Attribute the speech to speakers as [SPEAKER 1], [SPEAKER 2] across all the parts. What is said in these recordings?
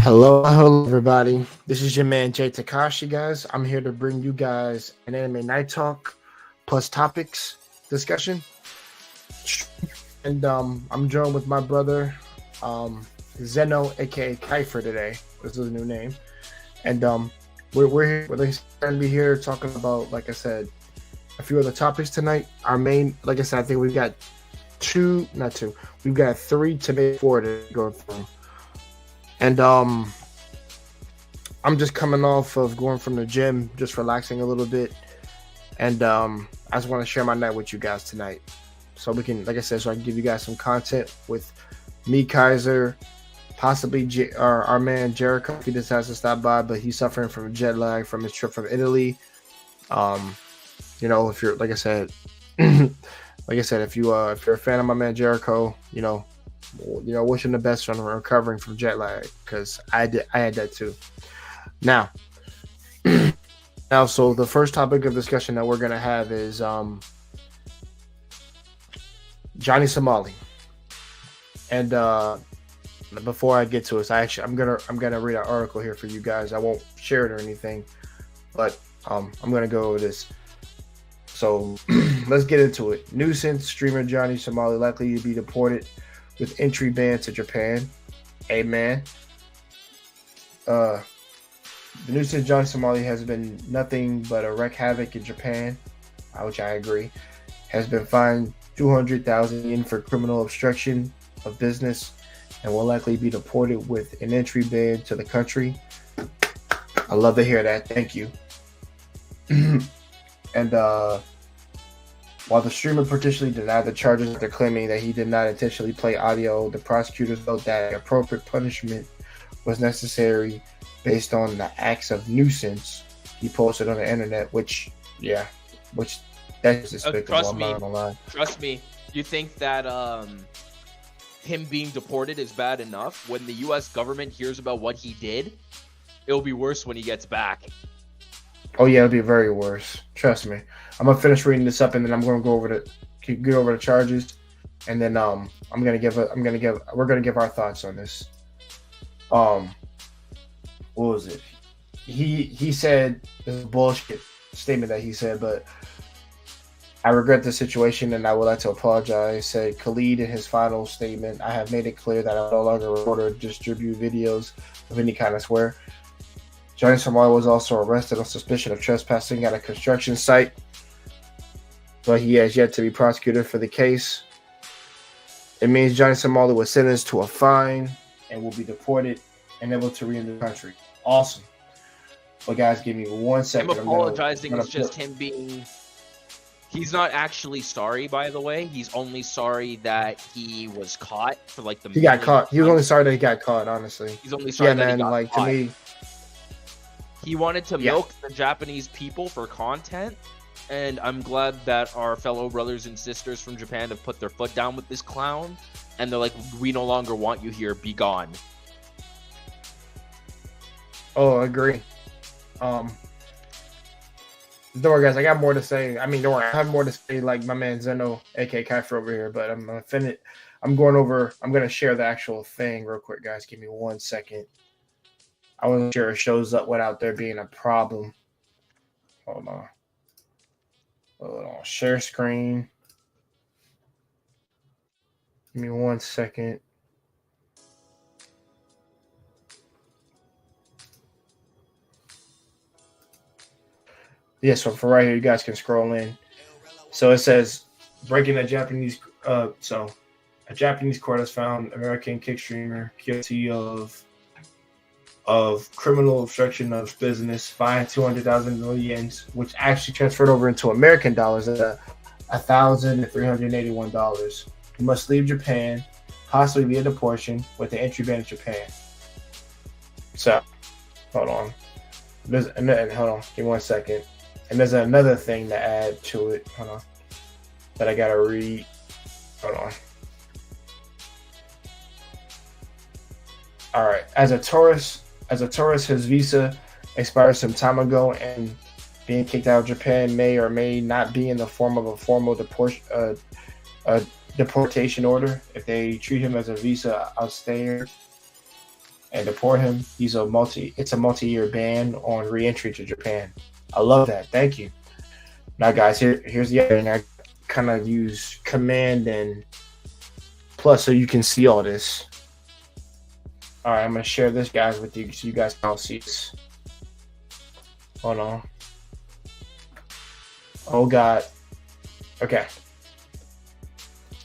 [SPEAKER 1] Hello, everybody. This is your man Jay Takashi, guys. I'm here to bring you guys an anime night talk plus topics discussion. And I'm joined with my brother, Zeno, aka Kiefer today. This is a new name. And we're going to be here talking about, like I said, a few other topics tonight. Our main, like I said, I think we've got we've got 3 to maybe 4 to go through. And I'm just coming off of going from the gym, just relaxing a little bit. And I just want to share my night with you guys tonight. So we can, like I said, so I can give you guys some content with me, Kaiser, possibly our man Jericho, if he just has to stop by, but he's suffering from jet lag from his trip from Italy. If you're, like I said, if you're a fan of my man Jericho, wish him the best on recovering from jet lag, because I had that too. Now, so the first topic of discussion that we're gonna have is Johnny Somali. And before I get to it, I'm gonna read an article here for you guys. I won't share it or anything, but I'm gonna go over this. So let's get into it. Nuisance streamer Johnny Somali likely to be deported with entry ban to Japan. Amen. The nuisance Johnny Somali has been nothing but a wreak havoc in Japan, which I agree. Has been fined 200,000 yen for criminal obstruction of business and will likely be deported with an entry ban to the country. I love to hear that. Thank you. And while the streamer potentially denied the charges after claiming that he did not intentionally play audio, the prosecutors felt that appropriate punishment was necessary based on the acts of nuisance he posted on the internet, which that's despicable. I'm not gonna lie.
[SPEAKER 2] Trust me. You think that him being deported is bad enough? When the U.S. government hears about what he did, it'll be worse when he gets back.
[SPEAKER 1] Oh yeah, it'll be very worse. Trust me. I'm gonna finish reading this up, and then I'm gonna get over the charges, and then we're gonna give our thoughts on this. What was it? He said, this is a bullshit statement that he said, but I regret the situation and I would like to apologize, said Khalid in his final statement. I have made it clear that I will no longer record or distribute videos of any kind of swear. Johnny Somali was also arrested on suspicion of trespassing at a construction site, but he has yet to be prosecuted for the case. It means Johnny Somali was sentenced to a fine and will be deported and able to re-enter the country. Awesome. But guys, give me 1 second.
[SPEAKER 2] Him apologizing is just him being... He's not actually sorry, by the way. He's only sorry that he was caught for like the...
[SPEAKER 1] He got caught. He was only sorry that he got caught, honestly.
[SPEAKER 2] He's only sorry that he got caught.
[SPEAKER 1] To me...
[SPEAKER 2] He wanted to milk the Japanese people for content, and I'm glad that our fellow brothers and sisters from Japan have put their foot down with this clown, and they're like, we no longer want you here, be gone.
[SPEAKER 1] Oh, I agree. Don't worry, guys, I got more to say. I mean, don't worry, I have more to say, like my man Zeno, aka Kaifer over here, but I'm gonna share the actual thing real quick, guys. Give me 1 second. I wasn't sure it shows up without there being a problem. Hold on. Share screen. Give me 1 second. Yeah, so for right here, you guys can scroll in. So it says, breaking a Japanese... So a Japanese court has found American kick streamer guilty of criminal obstruction of business, fined 200,000 yen, which actually transferred over into American dollars at $1,381. He must leave Japan, possibly via deportation, with the entry ban to Japan. So, hold on. Hold on. Give me 1 second. And there's another thing to add to it. Hold on. That I gotta read. Hold on. All right. As a tourist, his visa expired some time ago, and being kicked out of Japan may or may not be in the form of a formal deportation order if they treat him as a visa outstayer and deport him. It's a multi-year ban on re-entry to Japan. I love that. Thank you. Now, guys, here's the other thing. I kind of use Command and Plus so you can see all this. All right, I'm gonna share this, guys, with you so you guys can all see this. Hold on. Oh God. Okay.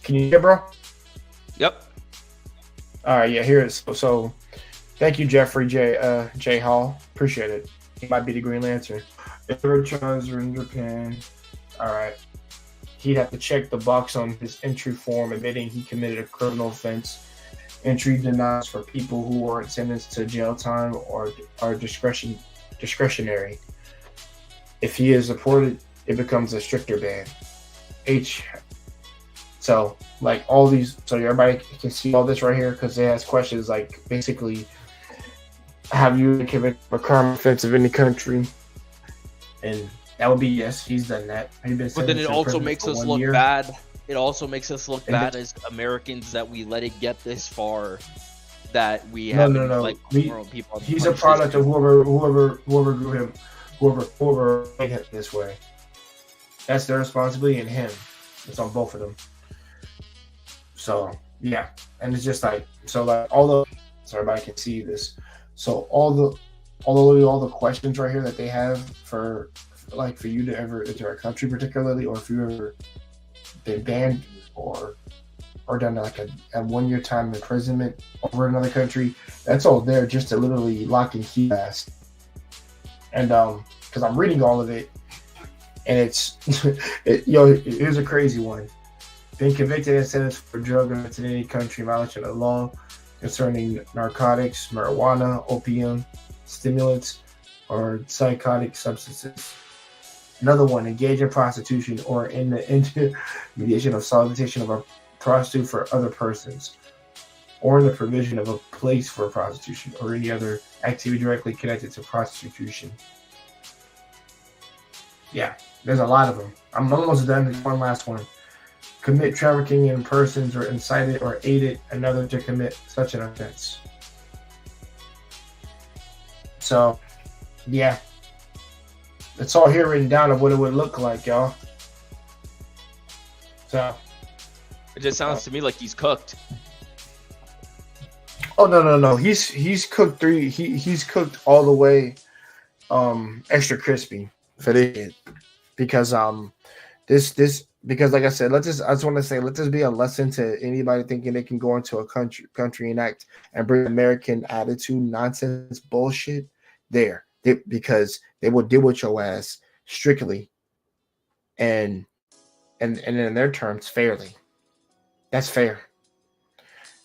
[SPEAKER 1] Can you hear, bro?
[SPEAKER 2] Yep.
[SPEAKER 1] All right, yeah, here it is. So thank you, Jeffrey J. Hall. Appreciate it. He might be the Green Lantern. If ever tries in Japan, all right, he'd have to check the box on his entry form admitting he committed a criminal offense. Entry denies for people who aren't sentenced to jail time or are discretionary. If he is deported, it becomes a stricter ban. So like all these, so everybody can see all this right here because it has questions like basically, have you committed a crime offense of any country? And that would be yes, he's done that.
[SPEAKER 2] But then it also makes us look bad. It also makes us look bad as Americans that we let it get this far. That we have like people.
[SPEAKER 1] He's a product of whoever grew him, whoever made him this way. That's their responsibility and him. It's on both of them. So yeah, and it's just like so everybody can see this. So all the questions right here that they have for you to ever enter a country particularly, or if you ever been banned or done like a 1-year time imprisonment over another country, that's all there just to literally lock and key fast. And because I'm reading all of it, and it's here's a crazy one. Been convicted and sentenced for drug offense in any country violation of the law concerning narcotics, marijuana, opium, stimulants, or psychotic substances. Another one, engage in prostitution or in the intermediation of solicitation of a prostitute for other persons, or in the provision of a place for prostitution or any other activity directly connected to prostitution. Yeah, there's a lot of them. I'm almost done with one last one. Commit trafficking in persons or incited or aided another to commit such an offense. So, yeah. It's all here written down of what it would look like, y'all. So.
[SPEAKER 2] It just sounds to me like he's cooked.
[SPEAKER 1] Oh, no. He's cooked he's cooked all the way extra crispy for this. Because because like I said, I just want to say, let this be a lesson to anybody thinking they can go into a country and act and bring American attitude, nonsense, bullshit there. Because they will deal with your ass strictly and in their terms fairly. That's fair.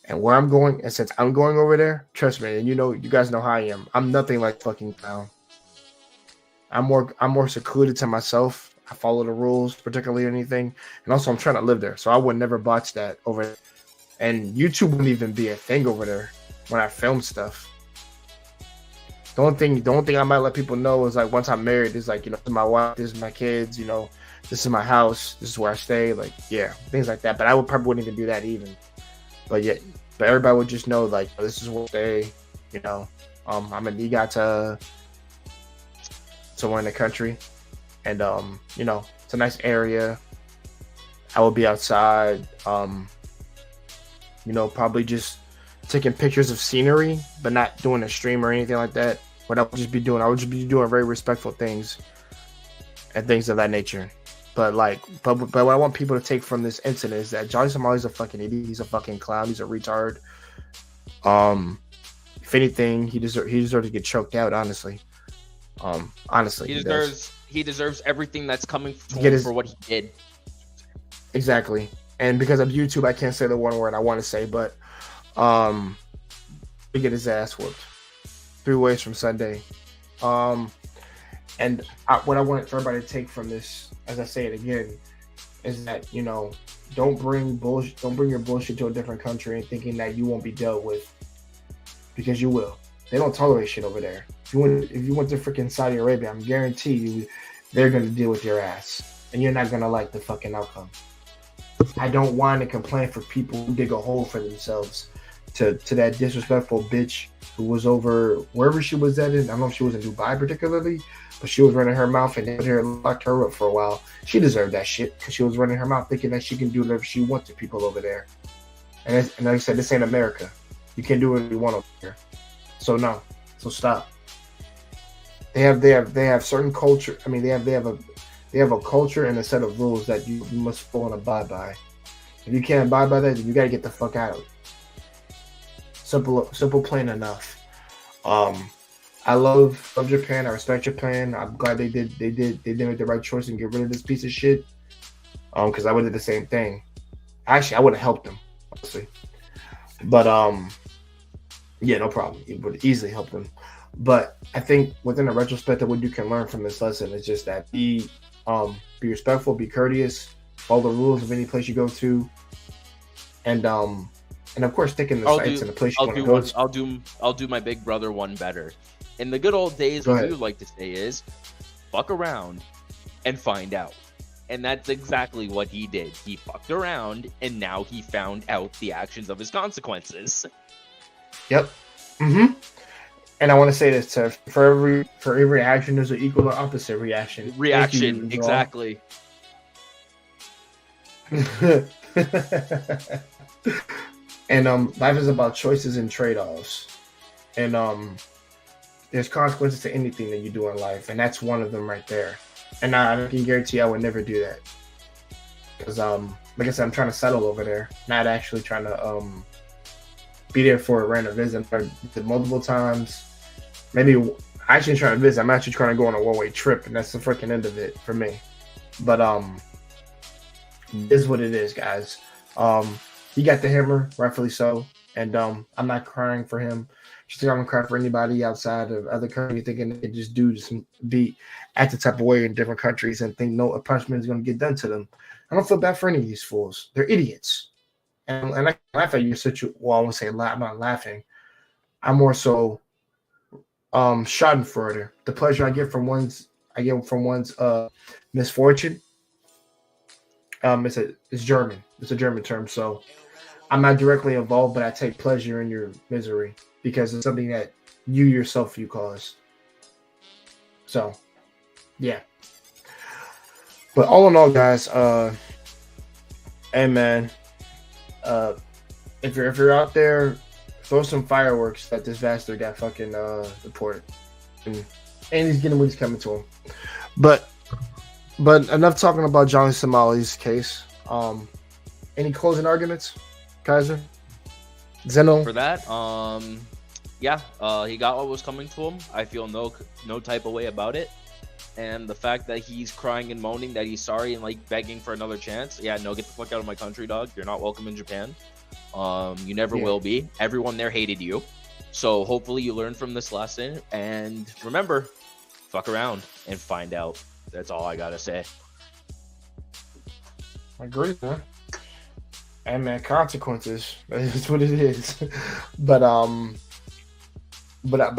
[SPEAKER 1] And where I'm going, and since I'm going over there, trust me, and you guys know how I am. I'm nothing like fucking clown. I'm more secluded to myself. I follow the rules, particularly anything. And also I'm trying to live there. So I would never botch that over there. And YouTube wouldn't even be a thing over there when I film stuff. The only thing I might let people know is like once I'm married, is like, this is my wife, this is my kids, this is my house, this is where I stay, like, yeah, things like that. But I probably wouldn't even do that even. But everybody would just know like this is where I stay, I'm an EGOT somewhere in the country. And it's a nice area. I will be outside, probably just taking pictures of scenery, but not doing a stream or anything like that. What I would just be doing very respectful things and things of that nature. But what I want people to take from this incident is that Johnny Somali's a fucking idiot. He's a fucking clown. He's a retard. If anything, he deserves to get choked out. Honestly,
[SPEAKER 2] he deserves everything that's coming to him for what he did.
[SPEAKER 1] Exactly. And because of YouTube, I can't say the one word I want to say, but he get his ass whooped 3 ways from Sunday. And what I want for everybody to take from this, as I say it again, is that don't bring your bullshit to a different country and thinking that you won't be dealt with, because you will. They don't tolerate shit over there. If you went to freaking Saudi Arabia, I'm guarantee you they're gonna deal with your ass, and you're not gonna like the fucking outcome. I don't whine and complain for people who dig a hole for themselves to that disrespectful bitch who was over wherever she was at. I don't know if she was in Dubai particularly, but she was running her mouth and they put her locked her up for a while. She deserved that shit because she was running her mouth thinking that she can do whatever she wants to people over there. And like I said, this ain't America. You can't do what you want over here. So no. So stop. They have certain culture. I mean, they have a culture and a set of rules that you must follow and abide by. If you can't abide by that, then you gotta get the fuck out. Simple, plain enough. I love Japan. I respect Japan. I'm glad they did make the right choice and get rid of this piece of shit. Because I would have did the same thing. Actually, I would have helped them, honestly. But yeah, no problem. It would easily help them. But I think within a retrospect of what you can learn from this lesson is just that be respectful, be courteous, follow the rules of any place you go to, and of course stick in the sites and the place you want to go to.
[SPEAKER 2] I'll do my big brother one better. In the good old days, what we would like to say is, fuck around and find out. And that's exactly what he did. He fucked around, and now he found out the actions of his consequences.
[SPEAKER 1] Yep. Mm-hmm. And I want to say this, sir. For every action, there's an equal or opposite reaction.
[SPEAKER 2] Reaction, exactly.
[SPEAKER 1] And life is about choices and trade-offs. And there's consequences to anything that you do in life, and that's one of them right there. And I can guarantee I would never do that. Because like I said, I'm trying to settle over there, not actually trying to be there for a random visit. I did multiple times. Maybe I actually trying to visit. I'm actually trying to go on a one-way trip, and that's the freaking end of it for me. But it is what it is, guys. He got the hammer, rightfully so, and I'm not crying for him. Just like I'm gonna cry for anybody outside of other countries thinking they can just be act the type of way in different countries and think no punishment is gonna get done to them. I don't feel bad for any of these fools. They're idiots. And I laugh at your situation. Well, I won't say I'm not laughing. I'm more so schadenfreude. The pleasure I get from one's misfortune. It's German. It's a German term. So I'm not directly involved, but I take pleasure in your misery because it's something that you yourself caused. So, yeah. But all in all, guys, hey man, if you're out there, throw some fireworks that this bastard got fucking deported, and he's getting what he's coming to him. But enough talking about Johnny Somali's case. Any closing arguments, Kaiser? Zeno?
[SPEAKER 2] For that, yeah, he got what was coming to him. I feel no type of way about it. And the fact that he's crying and moaning that he's sorry and like begging for another chance. Yeah, no, get the fuck out of my country, dog. You're not welcome in Japan. You never will be. Everyone there hated you. So hopefully you learn from this lesson. And remember, fuck around and find out. That's all I gotta say.
[SPEAKER 1] I agree, man. And man, consequences. That's what it is. But I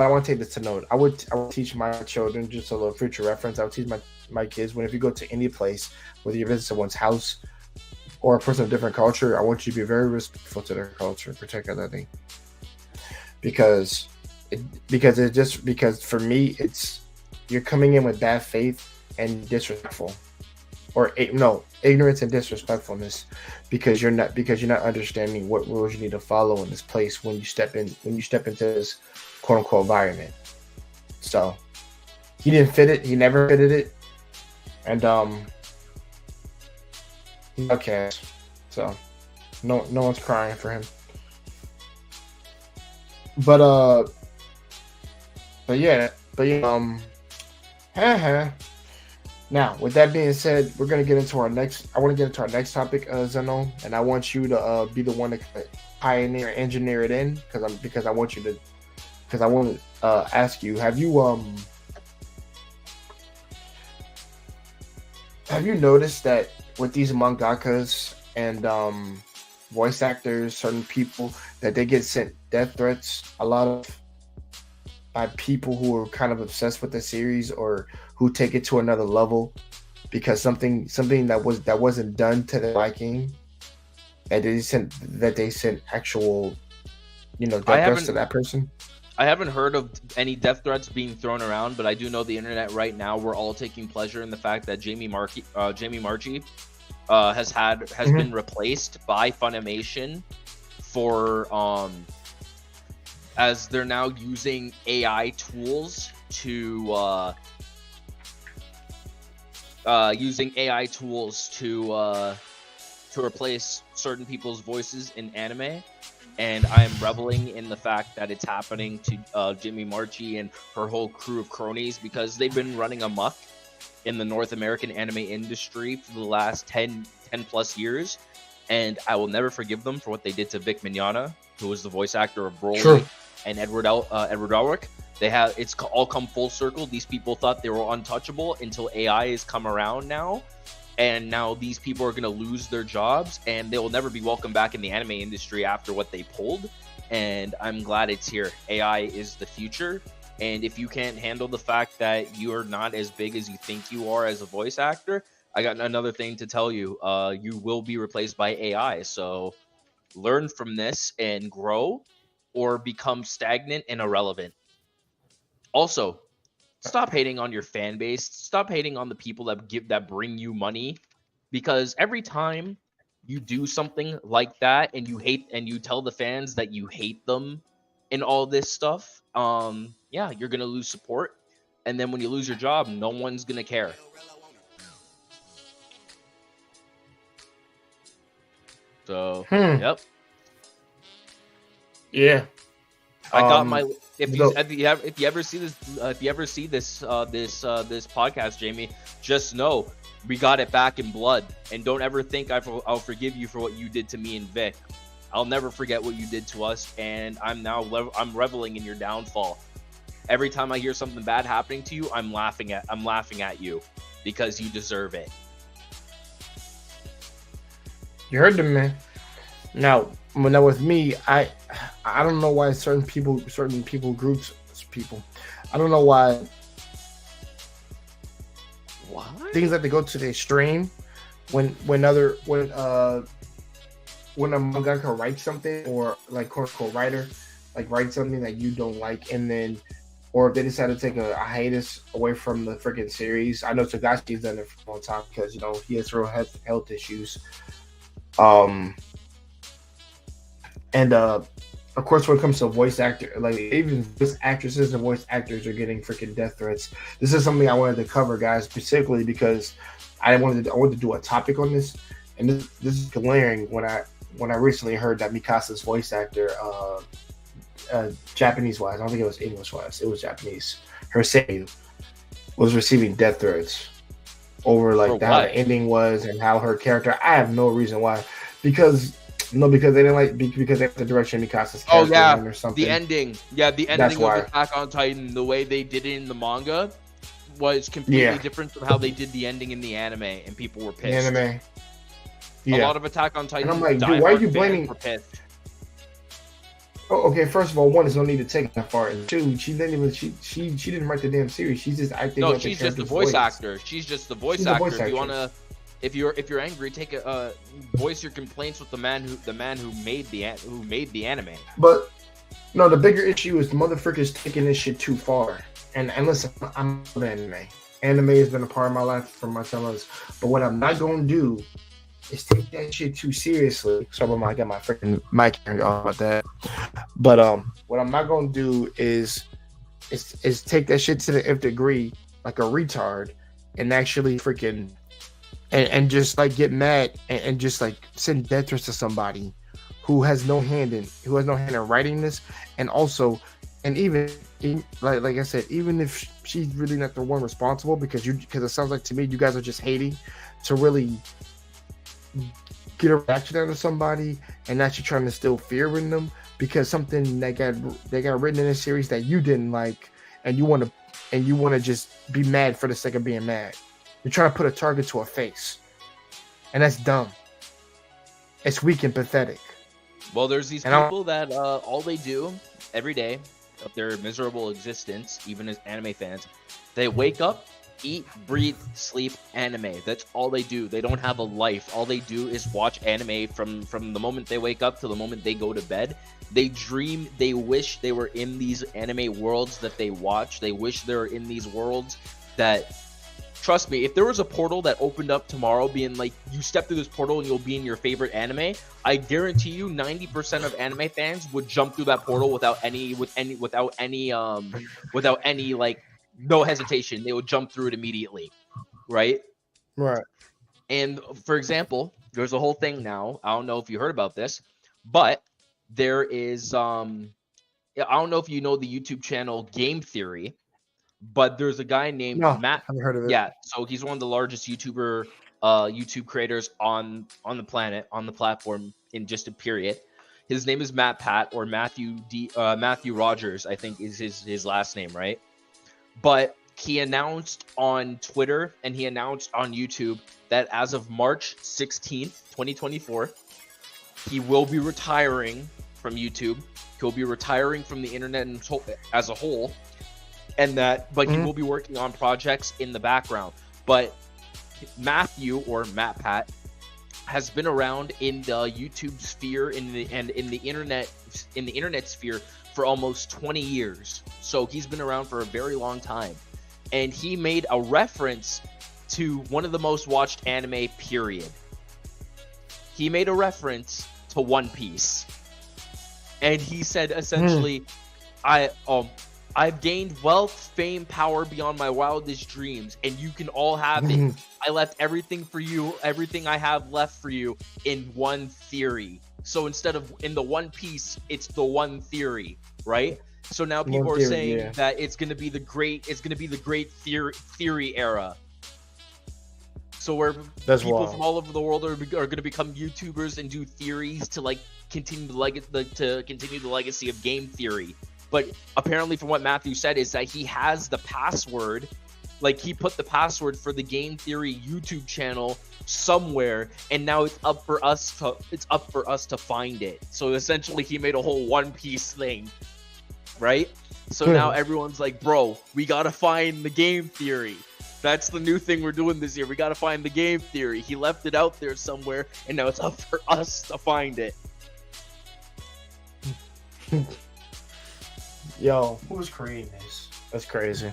[SPEAKER 1] want to take this to note. I would teach my children, just a little future reference. I would teach my kids, if you go to any place, whether you visit someone's house or a person of different culture, I want you to be very respectful to their culture, particularly because for me, it's you're coming in with bad faith and disrespectful, or ignorance and disrespectfulness, because you're not understanding what rules you need to follow in this place when you step into this quote unquote environment. So he didn't fit it. He never fitted it, and he's outcast. So no one's crying for him. But yeah. Now, with that being said, we're gonna get into our next. I want to get into our next topic, Zeno, and I want you to be the one to pioneer, engineer it in, because I want to ask you: Have you noticed that with these mangakas and voice actors, certain people, that they get sent death threats a lot of by people who are kind of obsessed with the series or who take it to another level because something that wasn't done to their liking, and they sent actual death threats to that person?
[SPEAKER 2] I haven't heard of any death threats being thrown around, but I do know the internet right now. We're all taking pleasure in the fact that Jamie Marchi has been replaced by Funimation for as they're now using AI tools to replace certain people's voices in anime. And I am reveling in the fact that it's happening to Jimmy Marchi and her whole crew of cronies, because they've been running amok in the North American anime industry for the last 10 plus years. And I will never forgive them for what they did to Vic Mignogna, who was the voice actor of Broly and Edward Elric. It's all come full circle. These people thought they were untouchable until AI has come around now. And now these people are going to lose their jobs, and they will never be welcome back in the anime industry after what they pulled. And I'm glad it's here. AI is the future. And if you can't handle the fact that you are not as big as you think you are as a voice actor, I got another thing to tell you. You will be replaced by AI. So learn from this and grow, or become stagnant and irrelevant. Also, stop hating on your fan base. Stop hating on the people that bring you money, because every time you do something like that and you tell the fans that you hate them and all this stuff, you're gonna lose support, and then when you lose your job, no one's gonna care. So, yep.
[SPEAKER 1] Yeah.
[SPEAKER 2] I got my. If you ever see this podcast, Jamie, just know we got it back in blood, and don't ever think I'll forgive you for what you did to me and Vic. I'll never forget what you did to us, and I'm reveling in your downfall. Every time I hear something bad happening to you, I'm laughing at you, because you deserve it.
[SPEAKER 1] You heard them, man. Now with me, I don't know why certain groups, I don't know why things like to go to the extreme when a mangaka writes something, or like quote writer like writes something that you don't like, and then, or if they decide to take a hiatus away from the freaking series. I know Togashi's done it for a long time, because he has real health issues. And of course, when it comes to voice actor, like even voice actresses and voice actors are getting freaking death threats. This is something I wanted to cover, guys, specifically because I wanted to do a topic on this, and this is glaring when I recently heard that Mikasa's voice actor, Japanese wise, I don't think it was English wise, it was Japanese, her Seiyu, was receiving death threats over how the ending was and how her character. I have no reason why, because they didn't like, because they have the direction Mikasa's character or something.
[SPEAKER 2] The ending of Attack on Titan, the way they did it in the manga was completely different from how they did the ending in the anime, and people were pissed. A lot of Attack on Titan.
[SPEAKER 1] And I'm like, dude, why are you blaming? Oh, okay. First of all, one, there's no need to take that far, and two, she didn't write the damn series. She's just acting.
[SPEAKER 2] No, she's just the voice actor. She's just the voice actor. If you wanna. If you're angry, voice your complaints with the man who made the anime.
[SPEAKER 1] But no, the bigger issue is the motherfucker's taking this shit too far. And listen, I'm an anime. Anime has been a part of my life for my fellas. But what I'm not gonna do is take that shit too seriously. Sorry, I got my freaking mic here about that. But what I'm not gonna do is take that shit to the nth degree, like a retard, and actually freaking. And just like get mad and just like send death threats to somebody who has no hand in writing this, and also, and even like I said, even if she's really not the one responsible, because it sounds like to me you guys are just hating to really get a reaction out of somebody, and actually trying to instill fear in them because something that got written in a series that you didn't like, and you want to just be mad for the sake of being mad. You're trying to put a target to a face, and that's dumb. It's weak and pathetic.
[SPEAKER 2] Well, there's these people that all they do every day of their miserable existence, even as anime fans, they wake up eat, breathe, sleep anime. That's all they do. They don't have a life. All they do is watch anime from the moment they wake up to the moment they go to bed. They dream, they wish they were in these anime worlds that they watch. They wish they were in these worlds that, trust me, if there was a portal that opened up tomorrow being like, you step through this portal and you'll be in your favorite anime, I guarantee you 90% of anime fans would jump through that portal without any like, no hesitation. They would jump through it immediately, right?
[SPEAKER 1] Right.
[SPEAKER 2] And for example, there's a whole thing now. I don't know if you heard about this, but there is I don't know if you know the YouTube channel Game Theory, but there's a guy named Matt.
[SPEAKER 1] I haven't heard of it.
[SPEAKER 2] Yeah, so he's one of the largest YouTube creators on the planet, on the platform in just a period. His name is Matt Pat, or Matthew Rogers, I think is his last name, right? But he announced on Twitter and he announced on YouTube that as of March 16th, 2024, he will be retiring from YouTube. He'll be retiring from the internet as a whole, and that, but he will be working on projects in the background. But Matthew, or Matt Pat, has been around in the YouTube sphere in the internet sphere for almost 20 years. So he's been around for a very long time. And he made a reference to one of the most watched anime, period. He made a reference to One Piece. And he said essentially, I've gained wealth, fame, power beyond my wildest dreams, and you can all have it. I left everything for you, everything I have left for you in one theory. So instead of in the One Piece, it's the one theory, right? So now people are saying that it's gonna be the great theory era. So where people from all over the world are gonna become YouTubers and do theories to like continue the legacy of game theory. But apparently, from what Matthew said, is that he has the password. Like, he put the password for the Game Theory YouTube channel somewhere, and now it's up for us to find it. So essentially, he made a whole One Piece thing, right? So now everyone's like, bro, we gotta find the Game Theory. That's the new thing we're doing this year. We gotta find the Game Theory. He left it out there somewhere, and now it's up for us to find it.
[SPEAKER 1] Yo, who's creating this? That's crazy.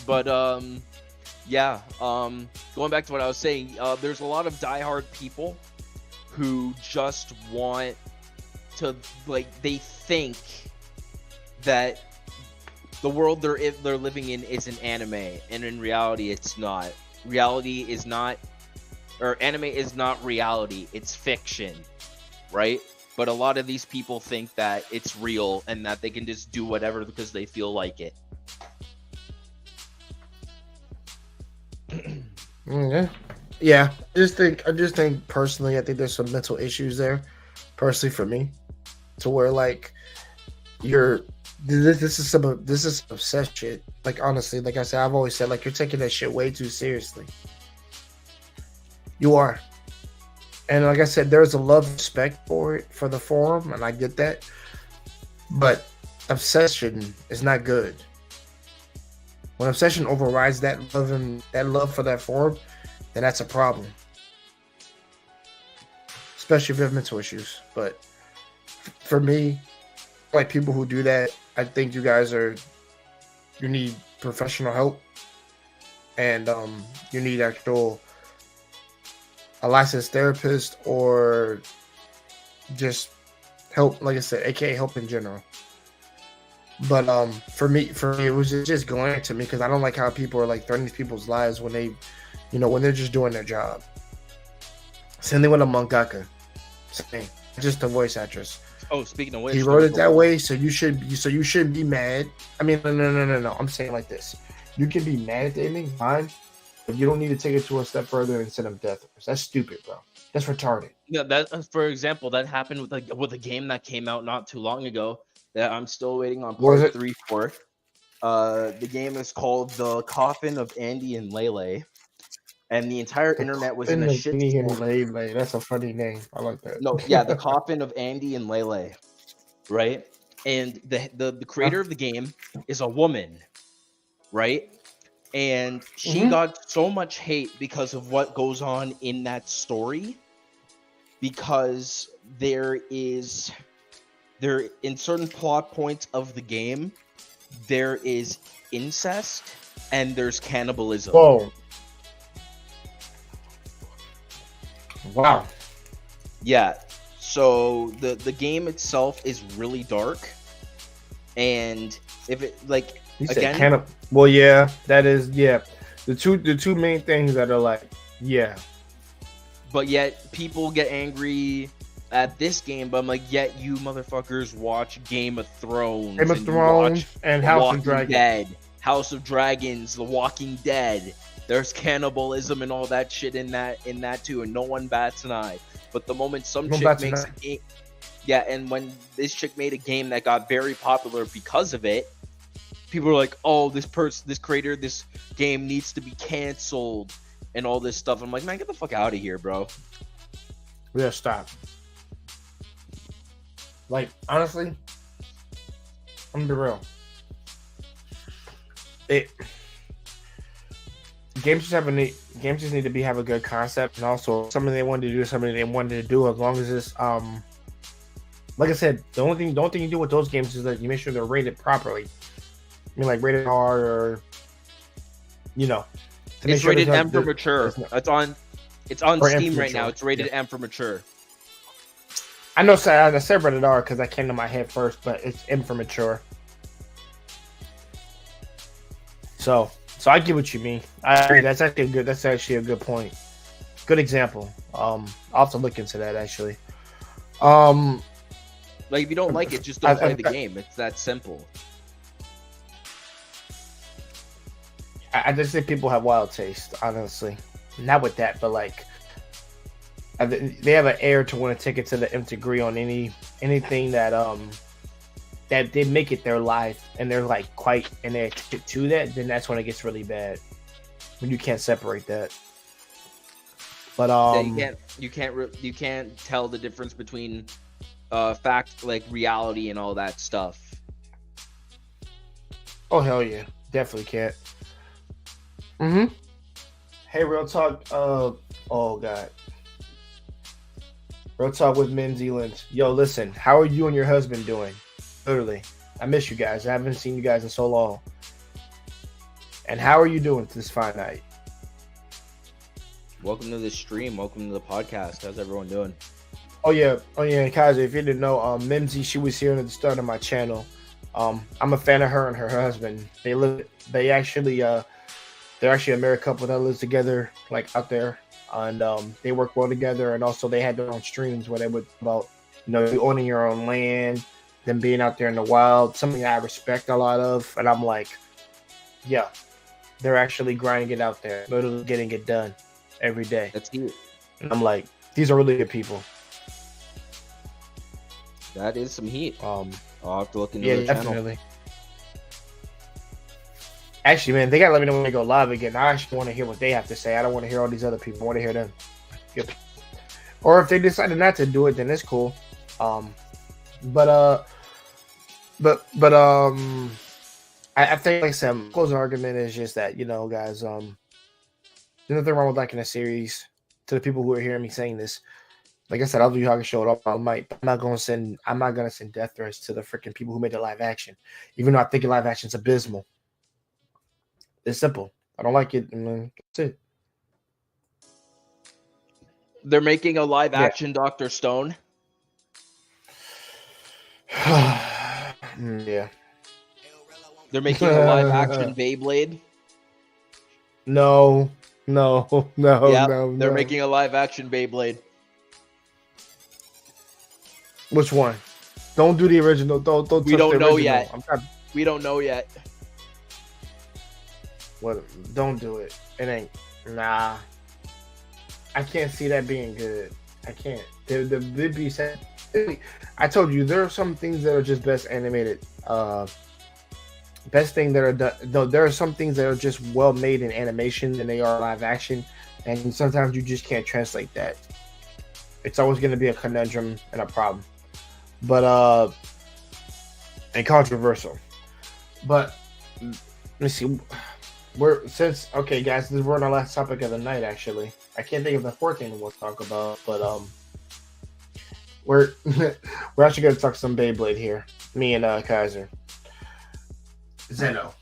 [SPEAKER 2] But going back to what I was saying, there's a lot of diehard people who just want to, like, they think that the world they're living in is an anime, and in reality it's not. Reality is not, or anime is not reality, it's fiction, right? But a lot of these people think that it's real and that they can just do whatever because they feel like it.
[SPEAKER 1] Yeah. I just think personally, I think there's some mental issues there, personally for me, to where like this is some obsessed shit. Like, honestly, like I said, I've always said, like, you're taking that shit way too seriously. You are. And like I said, there's a love, respect for it, for the forum, and I get that. But obsession is not good. When obsession overrides that love for that forum, then that's a problem. Especially if you have mental issues. But for me, like, people who do that, I think you need professional help, and you need a licensed therapist, or just help, like I said, aka help in general. But for me, it was just glaring to me, because I don't like how people are like threatening people's lives when they, when they're just doing their job. Same thing with a mangaka. Same, just a voice actress.
[SPEAKER 2] Oh, speaking of which,
[SPEAKER 1] he wrote it that way, so you shouldn't be mad. I mean, no. I'm saying like this: you can be mad at the ending, fine. But you don't need to take it to a step further and send them death. That's stupid, bro. That's retarded.
[SPEAKER 2] Yeah, that, for example, that happened with a game that came out not too long ago that I'm still waiting on part 3 for. The game is called The Coffin of Andy and Lele, and the entire internet was in a shit.
[SPEAKER 1] Lele. That's a funny name. I like that.
[SPEAKER 2] No, yeah, The Coffin of Andy and Lele, right? And the creator of the game is a woman, right? And she got so much hate because of what goes on in that story, because there in certain plot points of the game, there is incest and there's cannibalism.
[SPEAKER 1] Whoa. Wow.
[SPEAKER 2] Yeah. So the game itself is really dark, and if it like
[SPEAKER 1] You
[SPEAKER 2] again,
[SPEAKER 1] said well, yeah, that is the two main things that are like
[SPEAKER 2] but yet people get angry at this game. But I'm like, yet you motherfuckers watch Game of Thrones,
[SPEAKER 1] and House
[SPEAKER 2] Walking
[SPEAKER 1] of Dragons.
[SPEAKER 2] Dead, House of Dragons, The Walking Dead. There's cannibalism and all that shit in that too, and no one bats an eye. But the moment some chick makes a game, and when this chick made a game that got very popular because of it, people are like, "Oh, this creator, this game needs to be canceled," and all this stuff. I'm like, man, get the fuck out of here, bro.
[SPEAKER 1] Yeah, stop. Like, honestly, I'm gonna be real. Games just need to have a good concept, and also something they wanted to do, something they wanted to do. As long as it's like I said, the only thing you do with those games is that you make sure they're rated properly. I mean, like rated R, or
[SPEAKER 2] it's rated M for mature. It's on Steam right now. It's rated M for mature.
[SPEAKER 1] I know. I said rated R because that came to my head first, but it's M for mature. So I get what you mean. I agree. That's actually a good point. Good example. I'll have to look into that actually.
[SPEAKER 2] Like if you don't like it, just don't play the game. It's that simple.
[SPEAKER 1] I just think people have wild taste, honestly. Not with that, but like they have an air to want to take it to the nth degree on anything that that they make it their life, and they're like quite and they're to that. Then that's when it gets really bad, when you can't separate that. But
[SPEAKER 2] you can't tell the difference between fact, like reality, and all that stuff.
[SPEAKER 1] Oh hell yeah, definitely can't. Hey, real talk. Oh god. Real talk with Min Zealand. Yo, listen. How are you and your husband doing? Literally, I miss you guys. I haven't seen you guys in so long. And how are you doing this fine night?
[SPEAKER 2] Welcome to the stream. Welcome to the podcast. How's everyone doing?
[SPEAKER 1] Oh yeah, Kaiser. If you didn't know, Mimsy, she was here at the start of my channel. I'm a fan of her and her husband. They're actually a married couple that lives together, like out there, and they work well together. And also, they had their own streams where they would about you owning your own land, them being out there in the wild. Something I respect a lot of, and I'm like, yeah, they're actually grinding it out there, literally getting it done every day.
[SPEAKER 2] That's cute.
[SPEAKER 1] And I'm like, these are really good people.
[SPEAKER 2] That is some heat. I'll have to look into the channel. Definitely.
[SPEAKER 1] Actually, man, they gotta let me know when they go live again. I actually want to hear what they have to say. I don't want to hear all these other people. I want to hear them. Yep. Or if they decided not to do it, then it's cool. I think, like I said, closing argument is just that, guys, there's nothing wrong with liking a series. To the people who are hearing me saying this, like I said, I'll do how I can show it up. I'm not gonna send death threats to the freaking people who made the live action, even though I think the live action's abysmal. It's simple. I don't like it, and that's it.
[SPEAKER 2] They're making a live action Dr. Stone.
[SPEAKER 1] Yeah.
[SPEAKER 2] They're making a live action Beyblade.
[SPEAKER 1] No.
[SPEAKER 2] They're making a live action Beyblade.
[SPEAKER 1] Which one? Don't do the original. Don't.
[SPEAKER 2] We don't know yet. We don't know yet.
[SPEAKER 1] What? Don't do it. It ain't. Nah. I can't see that being good. I can't. The Bibi said. I told you there are some things that are just best animated. Best thing that are done. Though there are some things that are just well made in animation than they are live action, and sometimes you just can't translate that. It's always going to be a conundrum and a problem, but and controversial. But me see. Okay, guys, we're on our last topic of the night. Actually, I can't think of the fourth thing we'll talk about, but we're we're actually gonna talk some Beyblade here. Me and Kaiser, Zeno,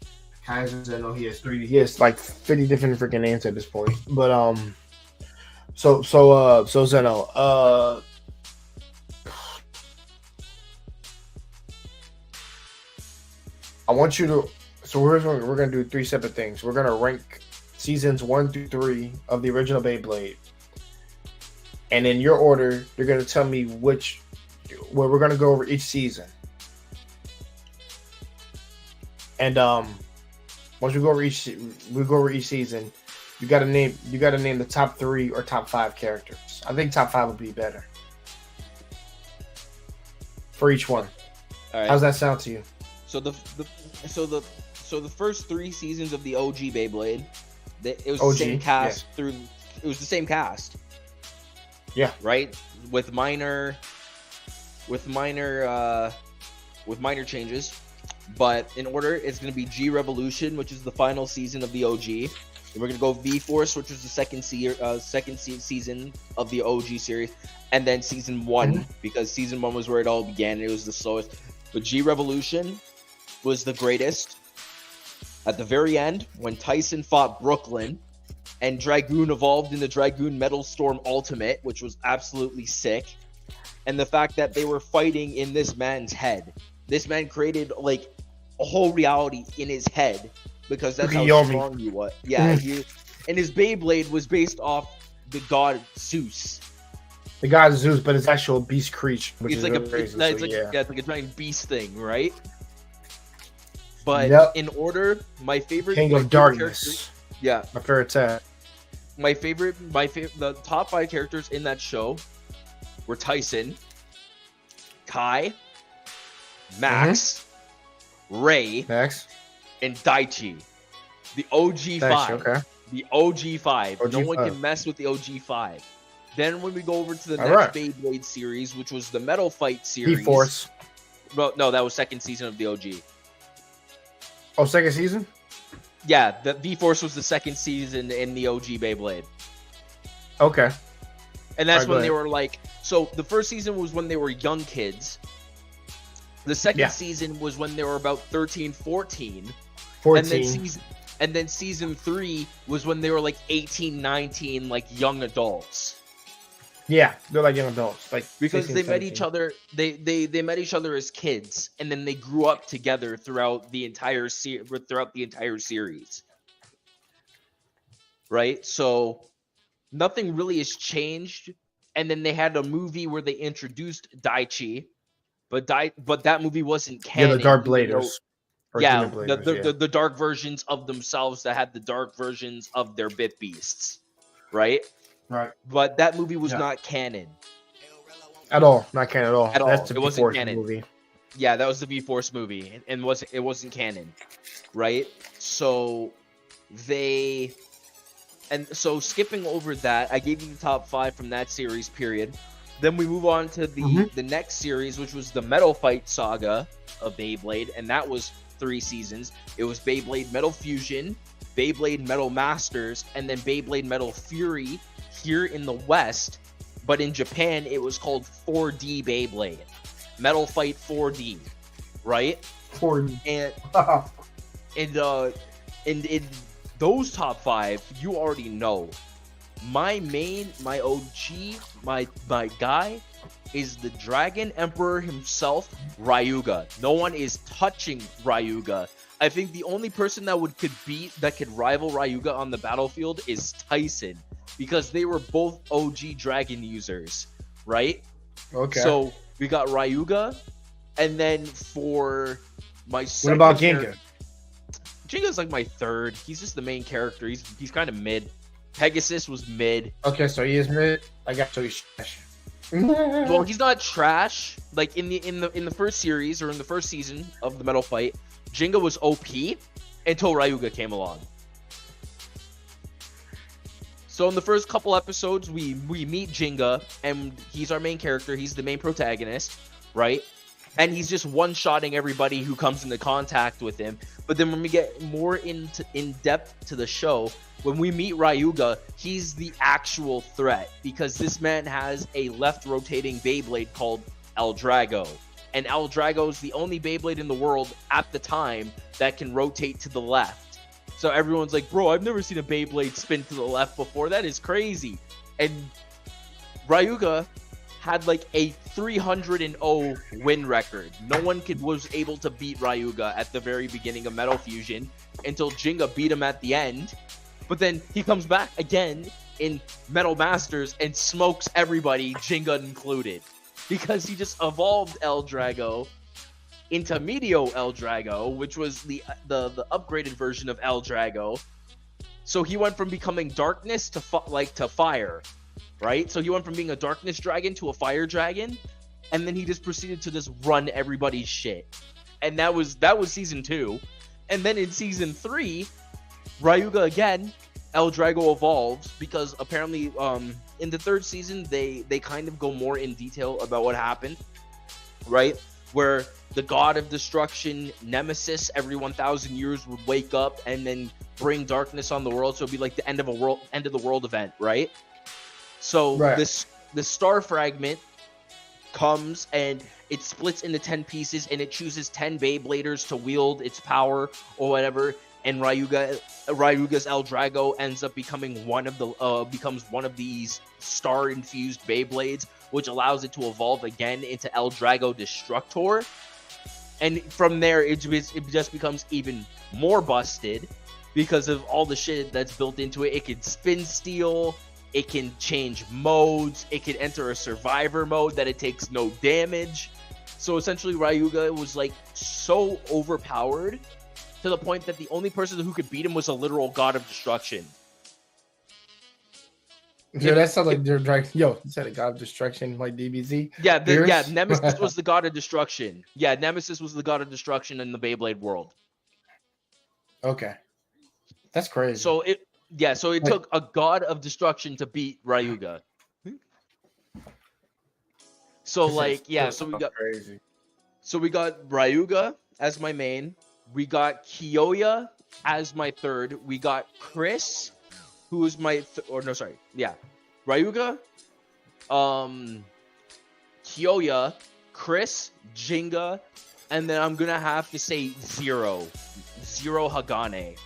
[SPEAKER 1] Kaiser Zeno. He has three. He has like 50 different freaking names at this point. But so Zeno, I want you to. So we're gonna do three separate things. We're gonna rank seasons 1 through 3 of the original Beyblade, and in your order, you're gonna tell me where we're gonna go over each season. And once we go over each season, you gotta name the top 3 or top 5 characters. I think top 5 would be better for each one.
[SPEAKER 2] All right.
[SPEAKER 1] How's that sound to you?
[SPEAKER 2] So the first 3 seasons of the OG Beyblade, it was
[SPEAKER 1] OG,
[SPEAKER 2] the same cast
[SPEAKER 1] yeah.
[SPEAKER 2] through. It was the same cast.
[SPEAKER 1] Yeah.
[SPEAKER 2] Right. With minor changes, but in order, it's going to be G Revolution, which is the final season of the OG. And we're going to go V Force, which was the second season of the OG series, and then season 1, because season 1 was where it all began. And it was the slowest. But G Revolution was the greatest. At the very end, when Tyson fought Brooklyn, and Dragoon evolved into Dragoon Metal Storm Ultimate, which was absolutely sick. And the fact that they were fighting in this man's head. This man created like a whole reality in his head, because that's how strong he was. Yeah, and his Beyblade was based off the god Zeus.
[SPEAKER 1] The god Zeus, but it's actual beast creature.
[SPEAKER 2] It's like it's like a giant beast thing, right? But in order, my favorite
[SPEAKER 1] King of Darkness.
[SPEAKER 2] Yeah,
[SPEAKER 1] my favorite tag.
[SPEAKER 2] The top 5 characters in that show were Tyson, Kai, Max, Ray, and Daichi. The OG 5.
[SPEAKER 1] Okay.
[SPEAKER 2] The OG 5. No one can mess with the OG 5. Then when we go over to the next Beyblade series, which was the Metal Fight series.
[SPEAKER 1] V-Force.
[SPEAKER 2] Well, no, that was second season of the OG.
[SPEAKER 1] Oh, second season?
[SPEAKER 2] Yeah, the V-Force was the second season in the OG Beyblade.
[SPEAKER 1] Okay.
[SPEAKER 2] And that's when they were like... So, the first season was when they were young kids. The second season was when they were about 13, 14. And then season 3 was when they were like 18, 19, like young adults.
[SPEAKER 1] Yeah, they're like young adults, like
[SPEAKER 2] because
[SPEAKER 1] 16,
[SPEAKER 2] they met
[SPEAKER 1] 17.
[SPEAKER 2] each other. They met each other as kids, and then they grew up together throughout the entire series. Right, so nothing really has changed. And then they had a movie where they introduced Daichi, but that movie wasn't canon.
[SPEAKER 1] Yeah, the Dark Bladers.
[SPEAKER 2] The dark versions of themselves that had the dark versions of their Bit Beasts, right?
[SPEAKER 1] Right.
[SPEAKER 2] But that movie was not canon.
[SPEAKER 1] At all. Not canon at all.
[SPEAKER 2] At all.
[SPEAKER 1] That's the
[SPEAKER 2] it wasn't canon.
[SPEAKER 1] Movie.
[SPEAKER 2] Yeah, that was the V-Force movie. And it wasn't canon. Right? So skipping over that, I gave you the top 5 from that series period. Then we move on to the next series, which was the Metal Fight Saga of Beyblade, and that was 3 seasons. It was Beyblade Metal Fusion, Beyblade Metal Masters, and then Beyblade Metal Fury here in the West, but in Japan it was called 4D Beyblade. Metal Fight 4D, right?
[SPEAKER 1] 4D.
[SPEAKER 2] And in those top 5, you already know. My OG, my guy is the Dragon Emperor himself, Ryuga. No one is touching Ryuga. I think the only person that could rival Ryuga on the battlefield is Tyson, because they were both OG Dragon users, right?
[SPEAKER 1] Okay.
[SPEAKER 2] So we got Ryuga, and then for my second.
[SPEAKER 1] What about Ginga?
[SPEAKER 2] Ginga's like my third. He's just the main character. He's kind of mid. Pegasus was mid.
[SPEAKER 1] Okay, so he is mid. I got so he's trash.
[SPEAKER 2] Well, he's not trash. Like in the first series or in the first season of the Metal Fight, Ginga was OP until Ryuga came along. So in the first couple episodes, we meet Ginga, and he's our main character. He's the main protagonist, right? and he's just one-shotting everybody who comes into contact with him. But then when we get more in depth to the show, when we meet Ryuga, he's the actual threat because this man has a left rotating Beyblade called Eldrago. And Eldrago is the only Beyblade in the world at the time that can rotate to the left. So everyone's like, bro, I've never seen a Beyblade spin to the left before. That is crazy. And Ryuga had like a 300-0 win record. No one was able to beat Ryuga at the very beginning of Metal Fusion until Jinga beat him at the end. But then he comes back again in Metal Masters and smokes everybody, Jinga included. Because he just evolved Eldrago into Medio Eldrago, which was the upgraded version of Eldrago. So he went from becoming darkness to fire, right? So he went from being a darkness dragon to a fire dragon, and then he just proceeded to just run everybody's shit. And that was season 2. And then in season 3, Ryuga again, Eldrago evolves because apparently in the 3rd season they kind of go more in detail about what happened, right? Where the god of destruction Nemesis every 1,000 years would wake up and then bring darkness on the world, so it'd be like the end of the world event, right? So this star fragment comes and it splits into 10 pieces and it chooses 10 Beybladers to wield its power or whatever. And Ryuga's Eldrago ends up becoming becomes one of these star-infused Beyblades, which allows it to evolve again into Eldrago Destructor. And from there, it just becomes even more busted because of all the shit that's built into it. It can spin steel, it can change modes, it can enter a survivor mode that it takes no damage. So essentially, Ryuga was like so overpowered to the point that the only person who could beat him was a literal god of destruction.
[SPEAKER 1] Yeah, that sounds like they're like, yo, you said a god of destruction like DBZ.
[SPEAKER 2] Yeah, Nemesis was the god of destruction. Yeah, Nemesis was the god of destruction in the Beyblade world.
[SPEAKER 1] Okay, that's crazy.
[SPEAKER 2] So it took a god of destruction to beat Ryuga. So we got Ryuga as my main. We got Kiyoya as my third. We got Chris, who is my Ryuga, Kiyoya, Chris, Jinga, and then I'm gonna have to say Zero Hagane.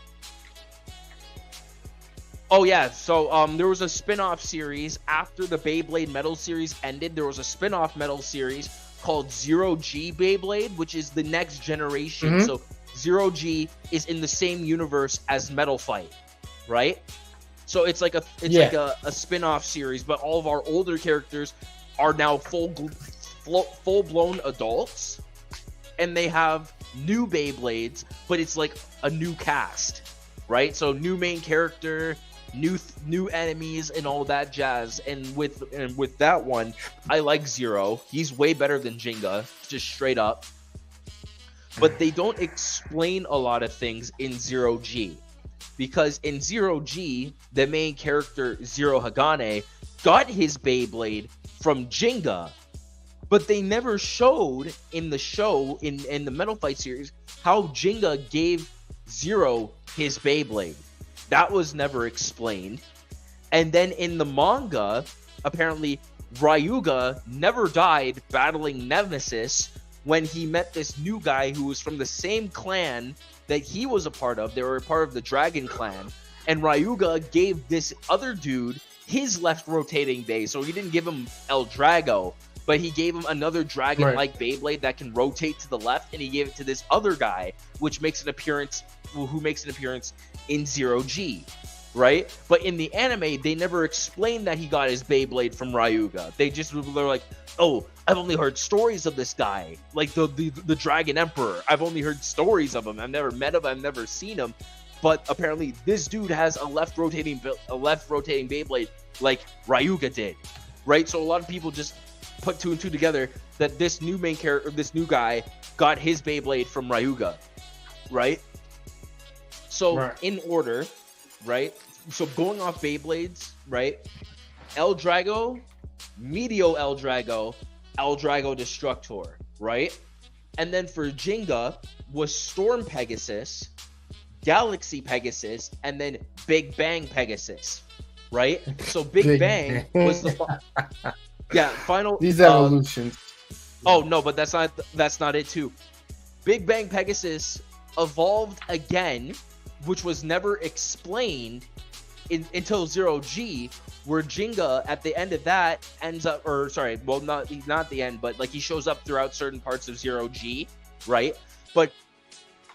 [SPEAKER 2] Oh yeah, so there was a spin-off series after the Beyblade Metal series ended. There was a spin-off Metal series called Zero G Beyblade, which is the next generation. Mm-hmm. So Zero G is in the same universe as Metal Fight, right? So it's like a spin-off series, but all of our older characters are now full-blown adults, and they have new Beyblades, but it's like a new cast, right? So new main character, new enemies, and all that jazz. And with that one, I like Zero. He's way better than Jinga, just straight up. But they don't explain a lot of things in Zero G. Because in Zero G, the main character, Zero Hagane, got his Beyblade from Jinga. But they never showed in the show, in the Metal Fight series, how Jinga gave Zero his Beyblade. That was never explained. And then in the manga, apparently, Ryuga never died battling Nemesis when he met this new guy who was from the same clan that he was a part of. They were a part of the Dragon Clan. And Ryuga gave this other dude his left rotating base. So he didn't give him Eldrago, but he gave him another dragon-like Beyblade that can rotate to the left, and he gave it to this other guy, who makes an appearance in Zero G, right? But in the anime, they never explained that he got his Beyblade from Ryuga. They're like, oh, I've only heard stories of this guy, like the Dragon Emperor. I've only heard stories of him. I've never met him. I've never seen him. But apparently, this dude has a left rotating Beyblade like Ryuga did, right? So a lot of people just put 2 and 2 together that this new main character, this new guy, got his Beyblade from Ryuga, right? So in order, right? So going off Beyblades, right? Eldrago, Medio Eldrago, Eldrago Destructor, right? And then for Jinga was Storm Pegasus, Galaxy Pegasus, and then Big Bang Pegasus, right? So Big Bang was the final.
[SPEAKER 1] These evolutions.
[SPEAKER 2] Oh no, but that's not it too. Big Bang Pegasus evolved again, which was never explained until Zero G, where Jinga at the end of that ends up, or sorry, well not the end, but like he shows up throughout certain parts of Zero G, right? But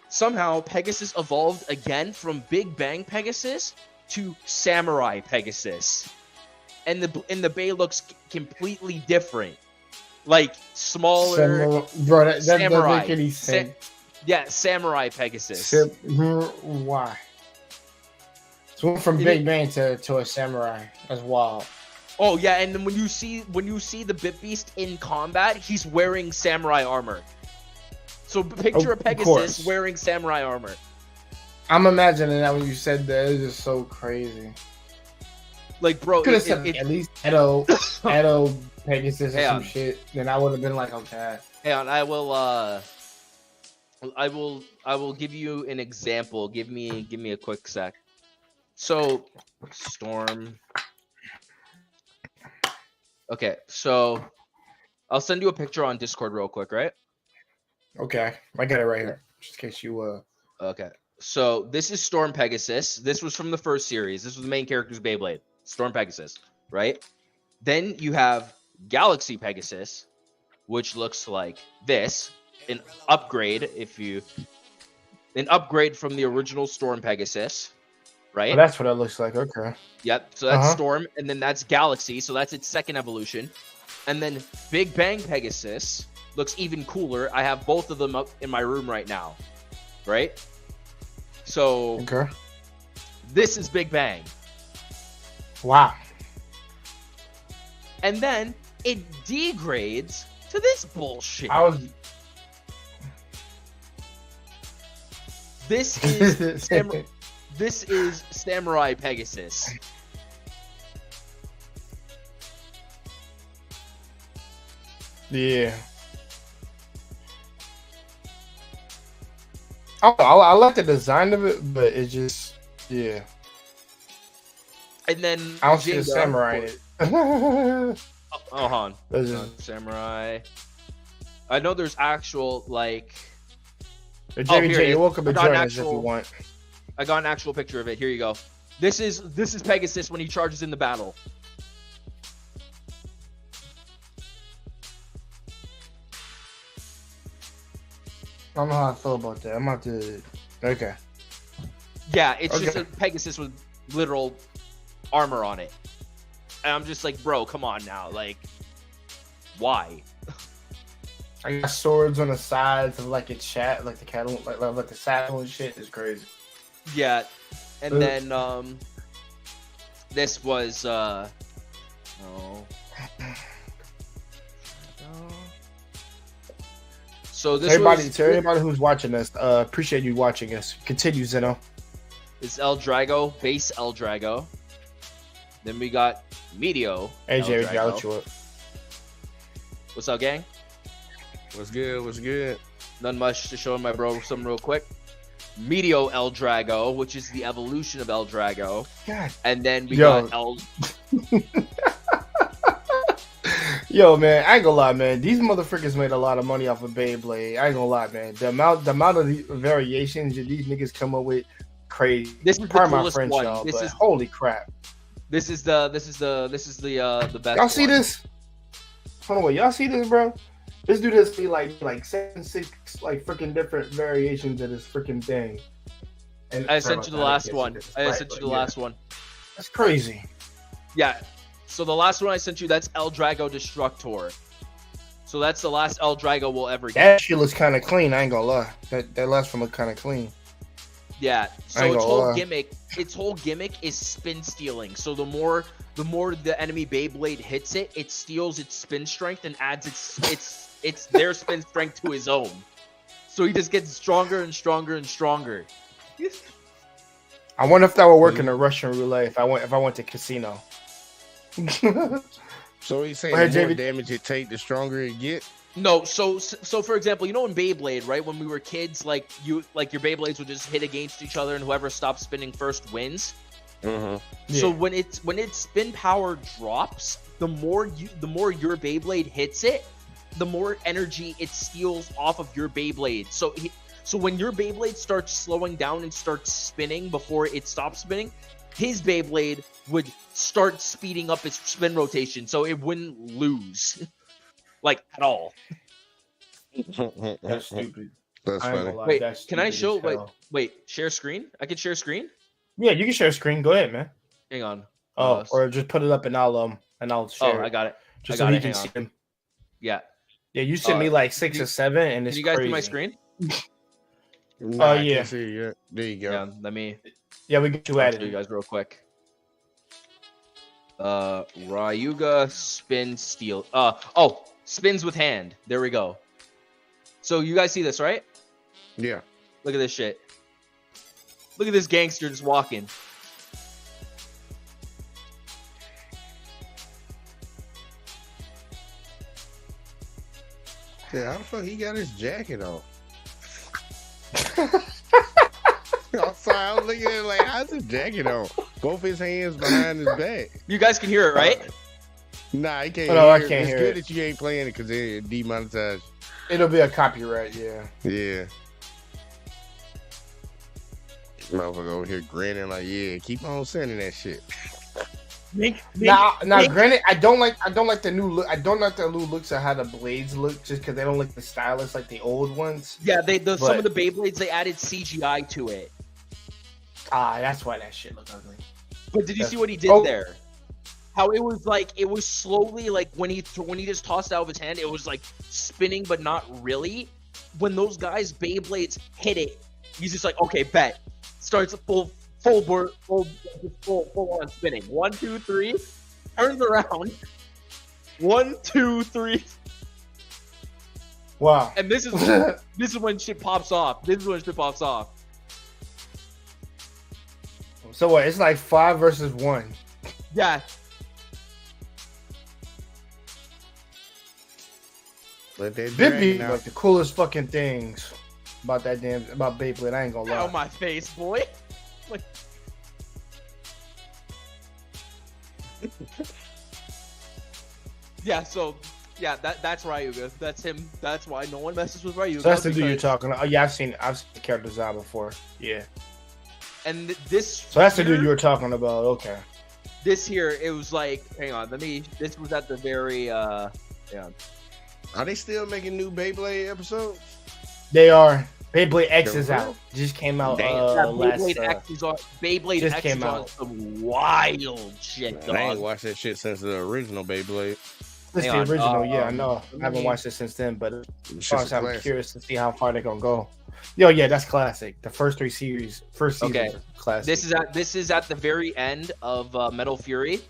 [SPEAKER 2] somehow Pegasus evolved again from Big Bang Pegasus to Samurai Pegasus, and the Bay looks completely different, like smaller.
[SPEAKER 1] Bro, that doesn't make any sense.
[SPEAKER 2] Samurai Pegasus.
[SPEAKER 1] Why? So went from Big Bang to a Samurai. That's wild.
[SPEAKER 2] Oh yeah, and then when you see the Bit Beast in combat, he's wearing Samurai armor. So picture a Pegasus wearing Samurai armor.
[SPEAKER 1] I'm imagining that when you said that. It's just so crazy.
[SPEAKER 2] Like, bro,
[SPEAKER 1] could have said at least Edo Pegasus or some shit. Then I would have been like, okay.
[SPEAKER 2] Hang on, I will give you an example. Give me a quick sec. So, Storm. Okay, so I'll send you a picture on Discord real quick, right?
[SPEAKER 1] Okay, I got it right here, just in case you.
[SPEAKER 2] Okay, so this is Storm Pegasus. This was from the first series. This was the main character's Beyblade, Storm Pegasus, right? Then you have Galaxy Pegasus, which looks like this. An upgrade from the original Storm Pegasus, right?
[SPEAKER 1] Oh, that's what it looks like. Okay.
[SPEAKER 2] Yep. So that's Storm, and then that's Galaxy. So that's its second evolution, and then Big Bang Pegasus looks even cooler. I have both of them up in my room right now, right? So this is Big Bang.
[SPEAKER 1] Wow.
[SPEAKER 2] And then it degrades to this bullshit. This is Samurai Pegasus.
[SPEAKER 1] Yeah. I like the design of it, but it just yeah.
[SPEAKER 2] And then
[SPEAKER 1] I don't see a samurai in it.
[SPEAKER 2] Hold on. Samurai. I know there's actual like.
[SPEAKER 1] JBJ, you're welcome to join us if you want.
[SPEAKER 2] I got an actual picture of it. Here you go. This is Pegasus when he charges in the battle.
[SPEAKER 1] I don't know how I feel about that. I'm about to. Okay.
[SPEAKER 2] Yeah, it's just a Pegasus with literal armor on it, and I'm just like, bro, come on now, like, why?
[SPEAKER 1] I got swords on the sides of like its chat, like the cattle, like the saddle and shit. Is crazy.
[SPEAKER 2] Yeah, and then this was So this
[SPEAKER 1] to everybody who's watching us, appreciate you watching us. Continue, Zeno.
[SPEAKER 2] It's El Drago, base El Drago. Then we got Medio.
[SPEAKER 1] AJ, got you up.
[SPEAKER 2] What's up, gang?
[SPEAKER 3] What's good? What's good?
[SPEAKER 2] None much to show my bro something real quick. Medio El Drago, which is the evolution of El Drago.
[SPEAKER 1] God.
[SPEAKER 2] And then we got El.
[SPEAKER 1] Yo, man, I ain't gonna lie, man. These motherfuckers made a lot of money off of Beyblade. I ain't gonna lie, man. The amount of variations that these niggas come up with, crazy.
[SPEAKER 2] This is the coolest one.
[SPEAKER 1] Y'all, this is holy crap.
[SPEAKER 2] This is the best.
[SPEAKER 1] Y'all see this? Hold on, wait. Y'all see this, bro? This dude has like 6 like freaking different variations of this freaking thing. And
[SPEAKER 2] I sent you the last one. Last one.
[SPEAKER 1] That's crazy.
[SPEAKER 2] Yeah. So the last one I sent you, that's El Drago Destructor. So that's the last El Drago we'll ever get. That
[SPEAKER 1] shit looks kind of clean. I ain't gonna lie. That last one looked kind of clean.
[SPEAKER 2] Yeah. So its whole gimmick is spin stealing. So the more the enemy Beyblade hits it, it steals its spin strength and adds its their spin strength to his own. So he just gets stronger and stronger and stronger.
[SPEAKER 1] I wonder if that would work in a Russian roulette if I went to casino.
[SPEAKER 3] So he's saying
[SPEAKER 1] Go ahead,
[SPEAKER 3] the more
[SPEAKER 1] JV.
[SPEAKER 3] damage it take, the stronger it get.
[SPEAKER 2] No, so for example, you know in Beyblade, right? When we were kids, like your Beyblades would just hit against each other, and whoever stops spinning first wins.
[SPEAKER 3] Mm-hmm.
[SPEAKER 2] So when its spin power drops, the more your Beyblade hits it, the more energy it steals off of your Beyblade. So when your Beyblade starts slowing down and starts spinning before it stops spinning, his Beyblade would start speeding up its spin rotation, so it wouldn't lose, like at all.
[SPEAKER 1] That's stupid.
[SPEAKER 3] That's
[SPEAKER 1] I ain't
[SPEAKER 3] funny.
[SPEAKER 1] gonna lie,
[SPEAKER 2] Wait,
[SPEAKER 1] that's
[SPEAKER 2] can I
[SPEAKER 1] stupid
[SPEAKER 2] show?
[SPEAKER 1] as hell.
[SPEAKER 2] Wait, share screen? I can share screen.
[SPEAKER 1] Yeah, you can share screen. Go ahead, man.
[SPEAKER 2] Hang on.
[SPEAKER 1] Oh, or just put it up and I'll share.
[SPEAKER 2] I
[SPEAKER 1] it.
[SPEAKER 2] got it.
[SPEAKER 1] Just
[SPEAKER 2] I
[SPEAKER 1] so
[SPEAKER 2] got
[SPEAKER 1] he
[SPEAKER 2] it,
[SPEAKER 1] can
[SPEAKER 2] hang
[SPEAKER 1] see
[SPEAKER 2] on.
[SPEAKER 1] him.
[SPEAKER 2] Yeah.
[SPEAKER 1] Yeah, you sent me like 6 or 7, and
[SPEAKER 2] Can
[SPEAKER 1] it's
[SPEAKER 2] you guys
[SPEAKER 1] crazy.
[SPEAKER 2] see my screen?
[SPEAKER 3] Nah, I
[SPEAKER 1] yeah.
[SPEAKER 3] can't see it yet. There you go.
[SPEAKER 2] Yeah. Let me
[SPEAKER 1] Yeah, we get you
[SPEAKER 2] show
[SPEAKER 1] added.
[SPEAKER 2] you guys real quick. Ryuga spin steal. Spins with hand. There we go. So you guys see this, right?
[SPEAKER 3] Yeah.
[SPEAKER 2] Look at this shit. Look at this gangster just walking.
[SPEAKER 3] Yeah, how the fuck he got his jacket on? I'm sorry, I was looking at it like, how's his jacket on? Both his hands behind his back.
[SPEAKER 2] You guys can hear it, right?
[SPEAKER 3] Nah, he can't
[SPEAKER 1] Oh, no,
[SPEAKER 3] hear
[SPEAKER 1] I
[SPEAKER 3] it.
[SPEAKER 1] can't
[SPEAKER 3] It's
[SPEAKER 1] hear
[SPEAKER 3] good
[SPEAKER 1] it.
[SPEAKER 3] that you ain't playing it because it demonetized.
[SPEAKER 1] It'll be a copyright, yeah.
[SPEAKER 3] Yeah. Motherfucker over here grinning like, yeah, keep on sending that shit.
[SPEAKER 1] Now, granted, I don't like the new look. I don't like the new looks of how the blades look, just because they don't look the stylish like the old ones.
[SPEAKER 2] Yeah, some of
[SPEAKER 1] But-
[SPEAKER 2] the Beyblades, they added CGI to it.
[SPEAKER 1] That's why that shit look ugly.
[SPEAKER 2] But did you
[SPEAKER 1] That's-
[SPEAKER 2] see what he did
[SPEAKER 1] Oh.
[SPEAKER 2] there? How it was slowly, like when he just tossed it out of his hand, it was like spinning, but not really. When those guys Beyblades hit it, he's just like, okay, bet. Starts full on spinning. 1, 2, 3. Turns around. 1, 2, 3.
[SPEAKER 1] Wow.
[SPEAKER 2] And this is when shit pops off. This is when shit pops off.
[SPEAKER 1] So what? It's like 5 versus 1.
[SPEAKER 2] Yeah.
[SPEAKER 3] Let that
[SPEAKER 1] This be
[SPEAKER 3] dragon out.
[SPEAKER 1] like the coolest fucking things about Beyblade. I ain't gonna
[SPEAKER 2] Out
[SPEAKER 1] lie.
[SPEAKER 2] of my face, boy. Like, yeah, so that's Ryuga. That's him. That's why no one messes with Ryuga.
[SPEAKER 1] So that's the dude you're
[SPEAKER 2] because-
[SPEAKER 1] talking about. Oh, yeah, I've seen the character design before. Yeah.
[SPEAKER 2] And this.
[SPEAKER 1] So that's the dude
[SPEAKER 2] here-
[SPEAKER 1] you were talking about. Okay.
[SPEAKER 2] This here, it was like, hang on, this was at the very, yeah.
[SPEAKER 3] Are they still making new Beyblade episodes?
[SPEAKER 1] They are. Beyblade X
[SPEAKER 3] For
[SPEAKER 1] is
[SPEAKER 3] real?
[SPEAKER 1] out. Just came out
[SPEAKER 3] Damn.
[SPEAKER 2] Yeah,
[SPEAKER 1] last.
[SPEAKER 2] Beyblade X is on. Beyblade
[SPEAKER 1] just
[SPEAKER 2] X
[SPEAKER 1] came
[SPEAKER 2] is on
[SPEAKER 1] out.
[SPEAKER 2] some wild shit,
[SPEAKER 3] Man, I ain't
[SPEAKER 2] dog.
[SPEAKER 3] watched that shit since the original Beyblade.
[SPEAKER 1] It's
[SPEAKER 2] Hang
[SPEAKER 1] the
[SPEAKER 2] on,
[SPEAKER 1] original. Yeah, I know.
[SPEAKER 2] let
[SPEAKER 1] I haven't
[SPEAKER 2] me-
[SPEAKER 1] watched it since then, but
[SPEAKER 3] It's just a
[SPEAKER 1] I'm
[SPEAKER 3] classic.
[SPEAKER 1] curious to see how far they're gonna go. Yo, yeah, that's classic. The first season
[SPEAKER 2] Okay.
[SPEAKER 1] is classic.
[SPEAKER 2] This is at the very end of Metal Fury.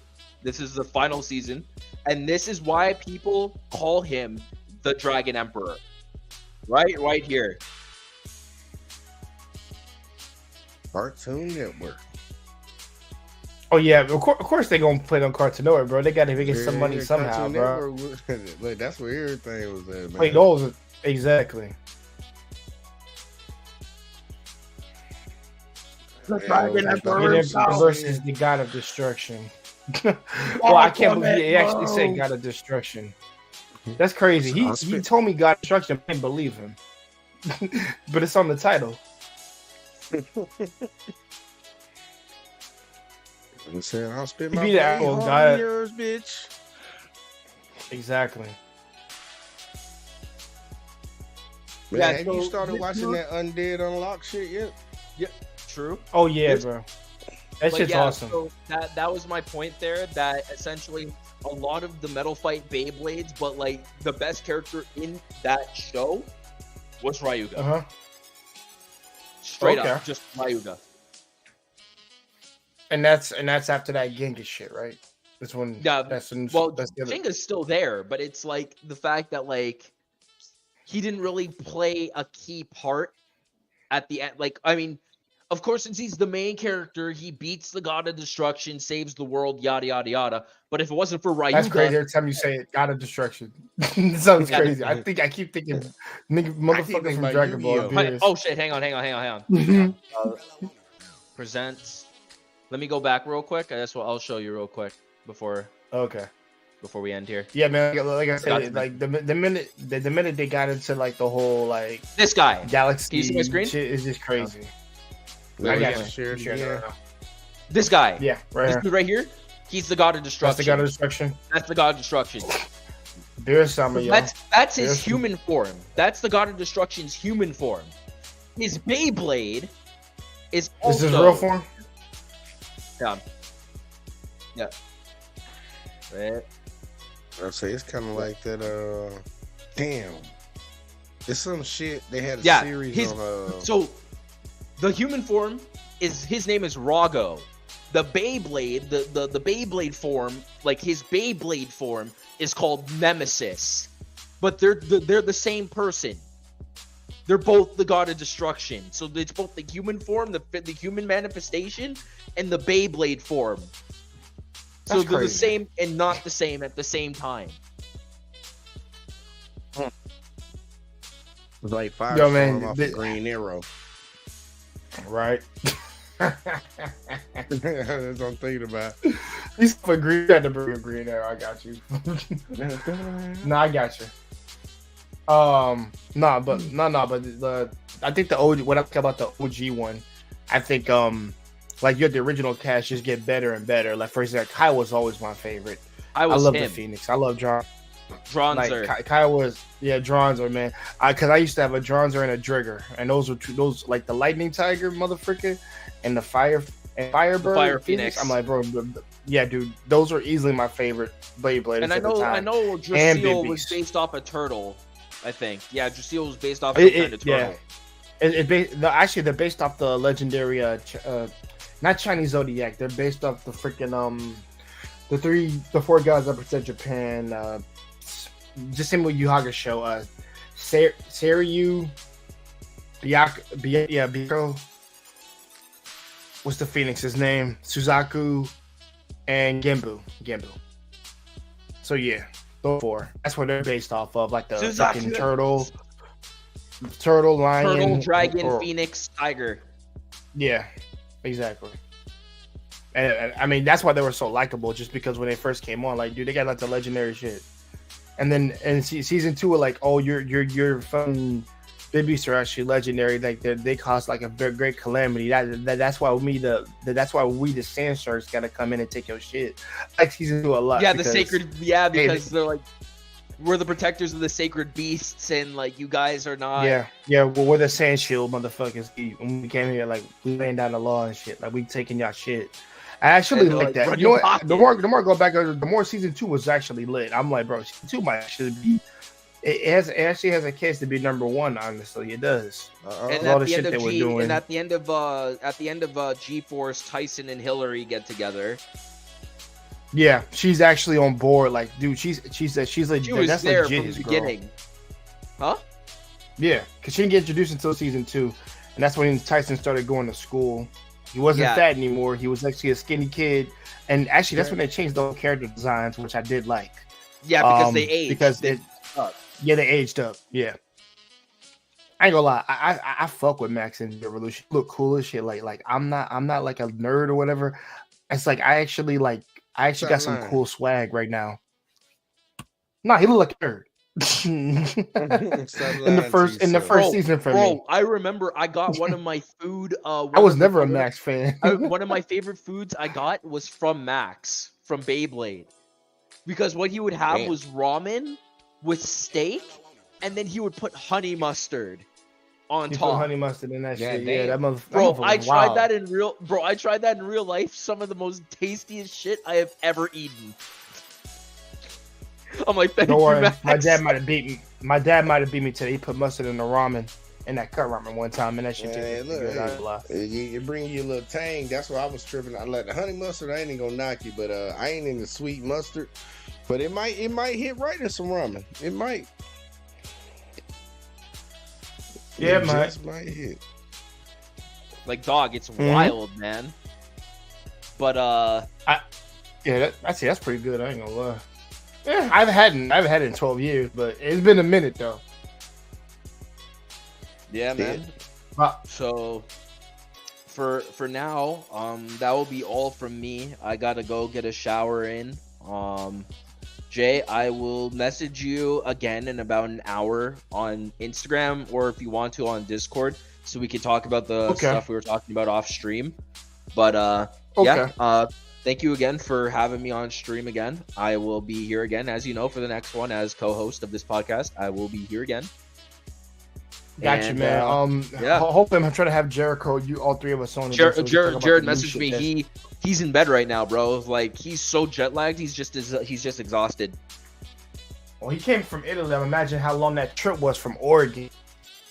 [SPEAKER 2] This is the final season, and this is why people call him the Dragon Emperor. Right here.
[SPEAKER 3] Cartoon Network.
[SPEAKER 1] Oh yeah, of course they gonna play on Cartoon Network, bro. They gotta get some
[SPEAKER 3] Yeah,
[SPEAKER 1] money
[SPEAKER 3] yeah,
[SPEAKER 1] somehow,
[SPEAKER 3] Cartoon
[SPEAKER 1] bro.
[SPEAKER 3] Network. Like, that's where everything was at, man.
[SPEAKER 1] Play those exactly.
[SPEAKER 2] The
[SPEAKER 3] Dragon Emperor
[SPEAKER 1] Versus the God of Destruction. Well, I can't believe he actually said God of Destruction. That's crazy. He told me God of Destruction. I didn't believe him, but it's on the title.
[SPEAKER 3] I'm saying I'll spit
[SPEAKER 1] He
[SPEAKER 3] my
[SPEAKER 1] be the
[SPEAKER 3] blade
[SPEAKER 1] actual
[SPEAKER 3] on
[SPEAKER 1] guy-
[SPEAKER 3] yours, bitch.
[SPEAKER 1] Exactly.
[SPEAKER 3] Man,
[SPEAKER 2] Yeah,
[SPEAKER 3] have you
[SPEAKER 2] so
[SPEAKER 3] started
[SPEAKER 2] this
[SPEAKER 3] watching
[SPEAKER 2] dude-
[SPEAKER 3] that Undead Unlock shit yet?
[SPEAKER 2] True.
[SPEAKER 1] Oh yeah,
[SPEAKER 2] This-
[SPEAKER 1] bro. That
[SPEAKER 2] But
[SPEAKER 1] shit's
[SPEAKER 2] yeah,
[SPEAKER 1] awesome.
[SPEAKER 2] So that was my point there. That essentially a lot of the Metal Fight Beyblades, but like the best character in that show was Ryuga.
[SPEAKER 1] Uh huh.
[SPEAKER 2] Straight
[SPEAKER 1] okay.
[SPEAKER 2] up, just Ryuga.
[SPEAKER 1] And that's after that Genghis shit, right? That's when.
[SPEAKER 2] Yeah,
[SPEAKER 1] That's when,
[SPEAKER 2] Well,
[SPEAKER 1] that's the other.
[SPEAKER 2] Jenga's still there, but it's like the fact that like he didn't really play a key part at the end. Like, I mean, of course, since he's the main character, he beats the God of Destruction, saves the world, yada yada yada. But if it wasn't for Ryuga,
[SPEAKER 1] That's crazy. Every time you say it, God of Destruction. It sounds crazy. I keep thinking motherfucker from Dragon Ball.
[SPEAKER 2] Oh shit! Hang on. Presents. Let me go back real quick. That's what I'll show you real quick before we end here.
[SPEAKER 1] Yeah, man. Like I said, like the minute they got into like the whole like
[SPEAKER 2] this guy
[SPEAKER 1] galaxy
[SPEAKER 2] Can you see my screen?
[SPEAKER 1] shit is just crazy.
[SPEAKER 3] I got
[SPEAKER 1] you.
[SPEAKER 2] This guy.
[SPEAKER 1] Yeah,
[SPEAKER 2] this dude right here. He's the God of Destruction.
[SPEAKER 1] That's the God of Destruction.
[SPEAKER 2] That's the God of Destruction.
[SPEAKER 1] There's some of you.
[SPEAKER 2] That's his human form. That's the God of Destruction's human form. His Beyblade is also...
[SPEAKER 1] This is real form?
[SPEAKER 2] Yeah. Right.
[SPEAKER 3] I'll say it's kind of like that. Damn. It's some shit. They had a series on.
[SPEAKER 2] So, the human form his name is Rago. The Beyblade, the Beyblade form, like his Beyblade form, is called Nemesis. But they're the same person. They're both the God of Destruction. So it's both the human form, the human manifestation, and the Beyblade form. So
[SPEAKER 1] That's
[SPEAKER 2] they're
[SPEAKER 1] crazy.
[SPEAKER 2] the same and not the same at the same time.
[SPEAKER 3] It's like Fire
[SPEAKER 1] Yo, man,
[SPEAKER 3] off of Green Arrow.
[SPEAKER 1] Right.
[SPEAKER 3] That's what I'm thinking about.
[SPEAKER 1] He's for green. You had to bring a green arrow. I got you. No, I got you. But I think the OG. What I think about the OG one, I think like you had the original cast just get better and better. Like for example, Kai was always my favorite. I love the Phoenix. I love John.
[SPEAKER 2] Dronzer.
[SPEAKER 1] Like Kai was Dronzer, man. Because I used to have a Dronzer and a Drigger, and those were those like the Lightning Tiger motherfucker and the Firebird.
[SPEAKER 2] Fire Phoenix.
[SPEAKER 1] I'm like, bro, yeah, dude, those are easily my favorite Beyblades.
[SPEAKER 2] And I know Drasil was based off a turtle. I think, yeah, Drasil was based off some kind of turtle.
[SPEAKER 1] Yeah, actually, they're based off the legendary, not Chinese Zodiac. They're based off the freaking the four gods that protect Japan. Just same with Yu Hakusho. Seiryu, Byakuya. What's the Phoenix's name? Suzaku and Genbu. So yeah, those four. That's what they're based off of, like the fucking turtle, lion,
[SPEAKER 2] dragon, phoenix, tiger.
[SPEAKER 1] Yeah, exactly. And I mean that's why they were so likable, just because when they first came on, like, dude, they got like the legendary shit. And then season 2 were like, oh, your fucking Big Beasts are actually legendary. Like they cause like a very great calamity. That's why we the Sand Sharks got to come in and take your shit. Like season 2 a lot.
[SPEAKER 2] Yeah, because they're like, we're the protectors of the sacred beasts, and like you guys are not.
[SPEAKER 1] Yeah. Well, we're the Sand Shield motherfuckers. When we came here, like we laying down the law and shit. Like we taking y'all shit. I actually like that. You know what? The more I go back, the more season 2 was actually lit. I'm like, bro, season 2 might actually be. It actually has a case to be number 1. Honestly, it does.
[SPEAKER 2] And at the end of G-Force, Tyson and Hillary get together.
[SPEAKER 1] Yeah, she's actually on board. Like, dude, she's legit.
[SPEAKER 2] She was there from the beginning. Huh?
[SPEAKER 1] Yeah, because she didn't get introduced until season 2, and that's when Tyson started going to school. He wasn't fat anymore. He was actually a skinny kid, and actually, that's when they changed the character designs, which I did like.
[SPEAKER 2] Yeah, because they aged.
[SPEAKER 1] Because they aged up. Yeah, I ain't gonna lie. I fuck with Max and Revolution. Look cool as shit. Like I'm not like a nerd or whatever. It's like I actually got some cool swag right now. Nah, he look like a nerd. in the first season for me.
[SPEAKER 2] I remember I got one of my food.
[SPEAKER 1] I was never a Max fan.
[SPEAKER 2] One of my favorite foods I got was from Max from Beyblade, because what he would have was ramen with steak, and then he would put honey mustard on top.
[SPEAKER 1] Put honey mustard in that shit.
[SPEAKER 3] Damn.
[SPEAKER 1] Yeah, that motherfucker.
[SPEAKER 2] Bro, I tried that in real. Bro, I tried that in real life. Some of the most tastiest shit I have ever eaten. I'm like, thank
[SPEAKER 1] don't worry,
[SPEAKER 2] you, Max.
[SPEAKER 1] my dad might have beat me. My dad might have beat me today. He put mustard in the ramen, in that cut ramen one time, and that shit tasted good.
[SPEAKER 3] You bring you a little tang. That's why I was tripping. I like the honey mustard. I ain't gonna knock you, but I ain't in the sweet mustard. But it might hit right in some ramen. It might.
[SPEAKER 1] Yeah,
[SPEAKER 3] it just might hit.
[SPEAKER 2] Like, dog, it's
[SPEAKER 1] Mhm.
[SPEAKER 2] wild, man. But
[SPEAKER 1] Yeah, that's pretty good. I ain't gonna lie. Yeah, I haven't had it in 12 years, but it's been a minute though.
[SPEAKER 2] yeah, man.
[SPEAKER 1] Uh,
[SPEAKER 2] So for now, that will be all from me. I gotta go get a shower in. Jay, I will message you again in about an hour on Instagram, or if you want to on Discord, so we can talk about the stuff we were talking about off stream. But yeah, thank you again for having me on stream again. I will be here again, as you know, for the next one as co-host of this podcast. I will be here again.
[SPEAKER 1] Got you, man.
[SPEAKER 2] Yeah.
[SPEAKER 1] Hoping I'm trying to have Jericho, you all three of us on.
[SPEAKER 2] Jared messaged me. He's in bed right now, bro. Like, he's so jet lagged. He's just exhausted.
[SPEAKER 1] Well, he came from Italy. I imagine how long that trip was from Oregon.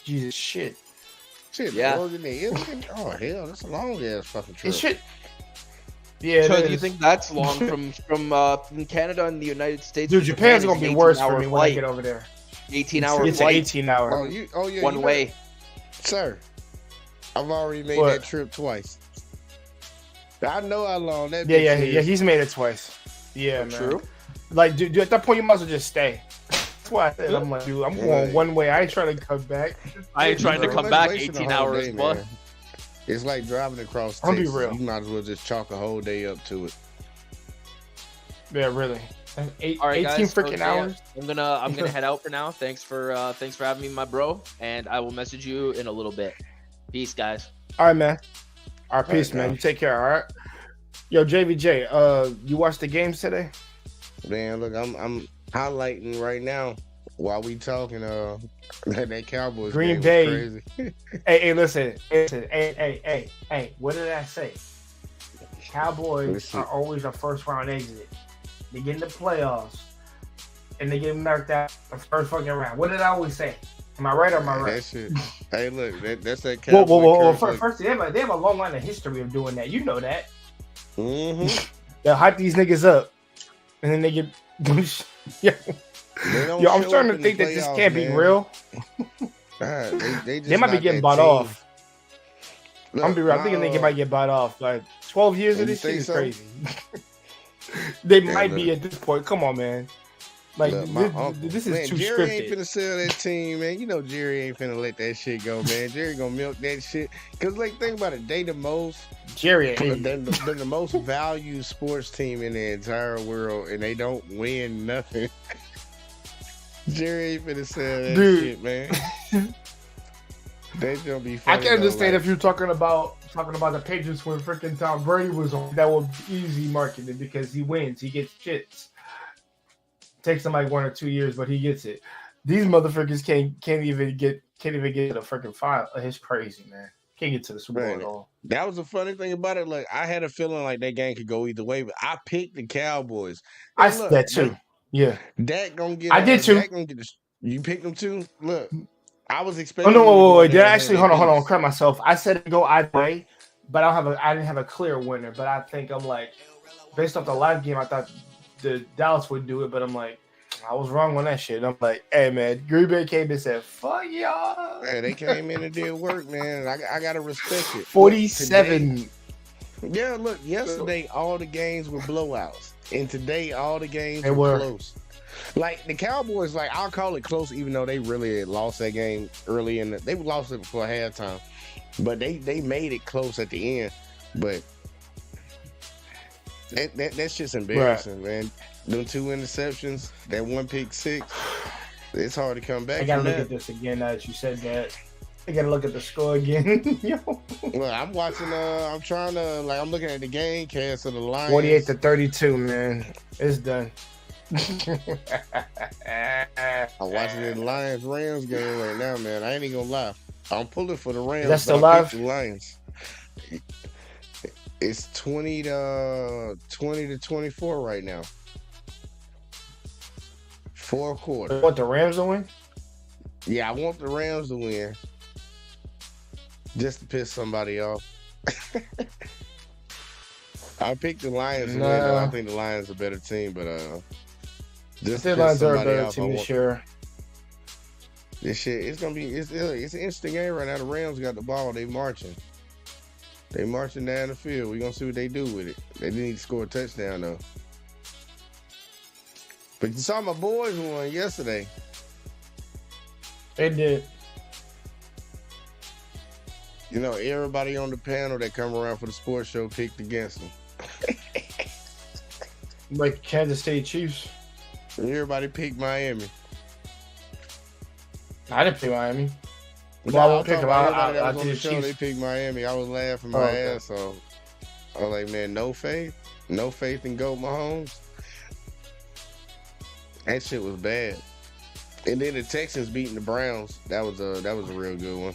[SPEAKER 1] Jesus shit.
[SPEAKER 3] Shit,
[SPEAKER 2] Yeah.
[SPEAKER 3] Oregon to Italy? Oh hell, that's a long ass fucking trip.
[SPEAKER 1] It's shit. Yeah,
[SPEAKER 2] So
[SPEAKER 1] it
[SPEAKER 2] do you
[SPEAKER 1] is.
[SPEAKER 2] think that's long from Canada and the United States?
[SPEAKER 1] Dude,
[SPEAKER 2] to
[SPEAKER 1] Japan's
[SPEAKER 2] Japan
[SPEAKER 1] gonna
[SPEAKER 2] is
[SPEAKER 1] be
[SPEAKER 2] an
[SPEAKER 1] worse for
[SPEAKER 2] 18-hour
[SPEAKER 1] me when I
[SPEAKER 2] flight.
[SPEAKER 1] get over there.
[SPEAKER 2] 18-hour
[SPEAKER 1] It's
[SPEAKER 2] flight.
[SPEAKER 1] an 18-hour.
[SPEAKER 3] Oh, yeah,
[SPEAKER 2] One way.
[SPEAKER 3] Sir, I've already made
[SPEAKER 1] What?
[SPEAKER 3] that trip twice. I know how long that.
[SPEAKER 1] Yeah,
[SPEAKER 3] bitch
[SPEAKER 1] yeah.
[SPEAKER 3] is.
[SPEAKER 1] He's made it twice. Yeah, man.
[SPEAKER 2] True.
[SPEAKER 1] Like, dude, at that point, you might as well just stay. That's why I said, I'm like, dude, I'm going one way. I ain't trying to come back.
[SPEAKER 2] I ain't trying to
[SPEAKER 3] Bro,
[SPEAKER 2] come
[SPEAKER 3] let's
[SPEAKER 2] back
[SPEAKER 3] waste the
[SPEAKER 2] 18
[SPEAKER 3] whole
[SPEAKER 2] hours,
[SPEAKER 3] day,
[SPEAKER 2] but
[SPEAKER 3] man. It's like driving across
[SPEAKER 1] I'll be
[SPEAKER 3] Texas.
[SPEAKER 1] real.
[SPEAKER 3] You might as well just chalk a whole day up to it.
[SPEAKER 1] Yeah, really.
[SPEAKER 2] all right,
[SPEAKER 1] 18
[SPEAKER 2] guys.
[SPEAKER 1] freaking
[SPEAKER 2] so,
[SPEAKER 1] hours.
[SPEAKER 2] I'm gonna head out for now. Thanks for having me, my bro, and I will message you in a little bit. Peace, guys.
[SPEAKER 1] All right, man. All right, peace,
[SPEAKER 3] right,
[SPEAKER 1] man.
[SPEAKER 3] now.
[SPEAKER 1] You take care, all right? Yo, JVJ, you watched the games today?
[SPEAKER 3] Man, look, I'm highlighting right now while we talking. That Cowboys
[SPEAKER 1] Green
[SPEAKER 3] game was
[SPEAKER 1] Bay.
[SPEAKER 3] crazy.
[SPEAKER 1] Hey, listen. Hey, what did I say? Cowboys
[SPEAKER 3] Listen.
[SPEAKER 1] are always a first-round exit. They get in the playoffs, and they get knocked out the first fucking round. What did I always say? Am I right or am I
[SPEAKER 3] That
[SPEAKER 1] right?
[SPEAKER 3] shit. Hey, look, that's that
[SPEAKER 1] Whoa,
[SPEAKER 3] Cowboy
[SPEAKER 1] whoa.
[SPEAKER 3] curse.
[SPEAKER 1] First, they have a long line of history of doing that. You know that.
[SPEAKER 3] Mm-hmm.
[SPEAKER 1] They'll hype these niggas up, and then they get. Yo, I'm starting to think that this can't be real.
[SPEAKER 3] They
[SPEAKER 1] They might be getting bought off. I'm gonna be real. I'm thinking they might get bought off. Like 12 years
[SPEAKER 3] Oh,
[SPEAKER 1] of
[SPEAKER 3] you
[SPEAKER 1] this shit
[SPEAKER 3] think
[SPEAKER 1] is
[SPEAKER 3] so?
[SPEAKER 1] crazy. They
[SPEAKER 3] Yeah,
[SPEAKER 1] might
[SPEAKER 3] look.
[SPEAKER 1] be at this point. Come on, man. Like
[SPEAKER 3] Look, my uncle.
[SPEAKER 1] this is
[SPEAKER 3] Man,
[SPEAKER 1] too
[SPEAKER 3] Jerry ain't
[SPEAKER 1] scripted.
[SPEAKER 3] finna sell that team, man. You know Jerry ain't finna let that shit go, man. Jerry gonna milk that shit. Cause like, think about it, they the most,
[SPEAKER 1] Jerry,
[SPEAKER 3] they're the most valued sports team in the entire world, and they don't win nothing. Jerry ain't finna sell that
[SPEAKER 1] Dude.
[SPEAKER 3] shit, man. They gonna be.
[SPEAKER 1] I
[SPEAKER 3] Funny,
[SPEAKER 1] can understand
[SPEAKER 3] though,
[SPEAKER 1] if you're talking about the Patriots when freaking Tom Brady was on. That would be easy marketing because he wins, he gets shits. Takes him like 1 or 2 years, but he gets it. These motherfuckers can't even get to the freaking final. It's crazy, man. Can't get to the Super Bowl
[SPEAKER 3] Man.
[SPEAKER 1] at all.
[SPEAKER 3] That was the funny thing about it. Like, I had a feeling like that game could go either way, but I picked the Cowboys.
[SPEAKER 1] I
[SPEAKER 3] And
[SPEAKER 1] said
[SPEAKER 3] look,
[SPEAKER 1] that too.
[SPEAKER 3] like,
[SPEAKER 1] Yeah.
[SPEAKER 3] Dak gonna get.
[SPEAKER 1] I did too.
[SPEAKER 3] Dak gonna get you picked them too. Look, I was
[SPEAKER 1] Oh
[SPEAKER 3] expecting.
[SPEAKER 1] no!
[SPEAKER 3] them to go
[SPEAKER 1] Wait.
[SPEAKER 3] in
[SPEAKER 1] Did
[SPEAKER 3] there
[SPEAKER 1] I
[SPEAKER 3] and
[SPEAKER 1] actually
[SPEAKER 3] handle
[SPEAKER 1] hold on?
[SPEAKER 3] business.
[SPEAKER 1] Correct myself. I said it go either way, but I didn't have a clear winner. But I think I'm like, based off the live game, I thought the Dallas would do it, but I'm like, I was wrong on that shit. I'm like, hey man, Green Bay came and said, "Fuck y'all."
[SPEAKER 3] Man, they came in and did work, man. And I gotta respect it. Look,
[SPEAKER 1] 47.
[SPEAKER 3] today- yeah, look. Yesterday, all the games were blowouts, and today, all the games
[SPEAKER 1] They
[SPEAKER 3] were
[SPEAKER 1] were.
[SPEAKER 3] close. Like the Cowboys, like I'll call it close, even though they really had lost that game early in. They lost it before halftime, but they made it close at the end. But that's just embarrassing, man. Them 2 interceptions, that 1 pick six. It's hard to come back.
[SPEAKER 1] I gotta
[SPEAKER 3] from
[SPEAKER 1] look
[SPEAKER 3] that.
[SPEAKER 1] at this again now that you said that. I gotta look at the score again. Yo.
[SPEAKER 3] Well, I'm watching. I'm trying to I'm looking at the game cast of the Lions.
[SPEAKER 1] 48-32, man. It's done.
[SPEAKER 3] I'm watching the Lions Rams game right now, man. I ain't even gonna lie. I'm pulling for the Rams.
[SPEAKER 1] That's still
[SPEAKER 3] but I
[SPEAKER 1] live?
[SPEAKER 3] picked the Lions. It's 20 to 24 right now. 4 quarters.
[SPEAKER 1] What, the Rams to win?
[SPEAKER 3] Yeah, I want the Rams to win. Just to piss somebody off. I picked the Lions to win. Though. I think the Lions are a better team, but just to
[SPEAKER 1] The
[SPEAKER 3] piss
[SPEAKER 1] Lions are a
[SPEAKER 3] somebody
[SPEAKER 1] better
[SPEAKER 3] off,
[SPEAKER 1] team this year.
[SPEAKER 3] This shit, it's gonna be it's an interesting game right now. The Rams got the ball, they marching. They marching down the field. We gonna see what they do with it. They need to score a touchdown though. But you saw my boys won yesterday.
[SPEAKER 1] They did.
[SPEAKER 3] You know, everybody on the panel that come around for the sports show picked against them.
[SPEAKER 1] Like Kansas City Chiefs.
[SPEAKER 3] Everybody picked Miami.
[SPEAKER 1] I didn't pick Miami.
[SPEAKER 3] No,
[SPEAKER 1] I won't pick them.
[SPEAKER 3] everybody that
[SPEAKER 1] I
[SPEAKER 3] was on the
[SPEAKER 1] did
[SPEAKER 3] show,
[SPEAKER 1] Chiefs.
[SPEAKER 3] they picked Miami. I was laughing my ass off. I was like, man, no faith in Goat Mahomes. That shit was bad. And then the Texans beating the Browns. That was a real good one.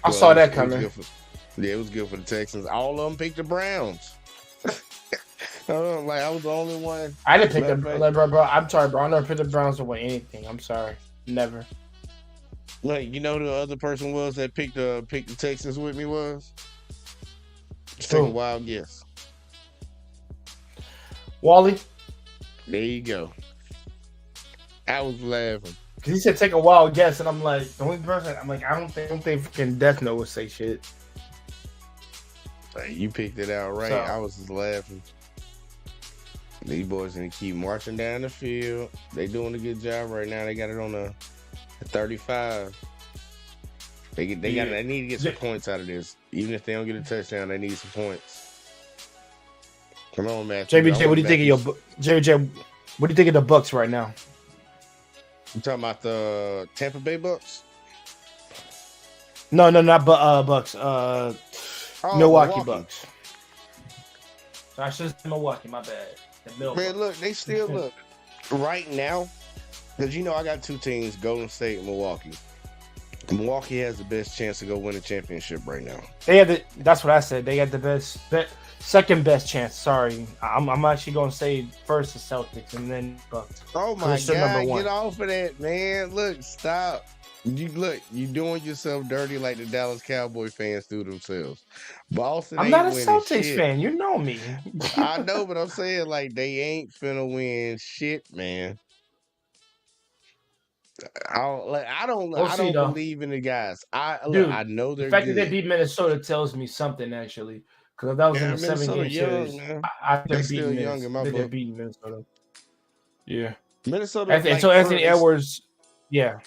[SPEAKER 1] I saw that coming.
[SPEAKER 3] It was good for the Texans. All of them picked the Browns. I was the only one.
[SPEAKER 1] I didn't pick them. Like, bro, I'm sorry, bro. I never picked the Browns to win anything. I'm sorry. Never.
[SPEAKER 3] Like, you know who the other person was that picked the Texans with me was? Let's take a wild guess.
[SPEAKER 1] Wally.
[SPEAKER 3] There you go. I was laughing.
[SPEAKER 1] Cause he said take a wild guess, and I'm like, the only person I'm like, I don't think fucking Death Note would say shit.
[SPEAKER 3] You picked it out right. So, I was just laughing. These boys gonna keep marching down the field. They doing a good job right now. They got it on the 35. They need to get some points out of this. Even if they don't get a touchdown, they need some points. Come on, Matthew.
[SPEAKER 1] JBJ, what do you think of your JBJ? What do you think of the Bucks right now?
[SPEAKER 3] You talking about the Tampa Bay Bucks?
[SPEAKER 1] No, not Bucks. Milwaukee Bucks. So I should say Milwaukee. My bad.
[SPEAKER 3] Man, look, they still look right now. Because you know I got two teams, Golden State and Milwaukee. Milwaukee has the best chance to go win a championship right now.
[SPEAKER 1] That's what I said. They got the second best chance. Sorry, I'm actually going to say first the Celtics and then Bucks.
[SPEAKER 3] Oh my God! Get off of that, man! Look, stop. You doing yourself dirty like the Dallas Cowboy fans do themselves. Boston.
[SPEAKER 1] I'm not a Celtics fan. You know me.
[SPEAKER 3] I know, but I'm saying like they ain't finna win shit, man. I don't believe in the guys. I know they're
[SPEAKER 1] the fact
[SPEAKER 3] good.
[SPEAKER 1] that they beat Minnesota tells me something actually. Because if that was in the 7-game series,
[SPEAKER 3] they're still young in my book.
[SPEAKER 1] They're beating Minnesota. Yeah,
[SPEAKER 3] Minnesota.
[SPEAKER 1] So Anthony Edwards, yeah.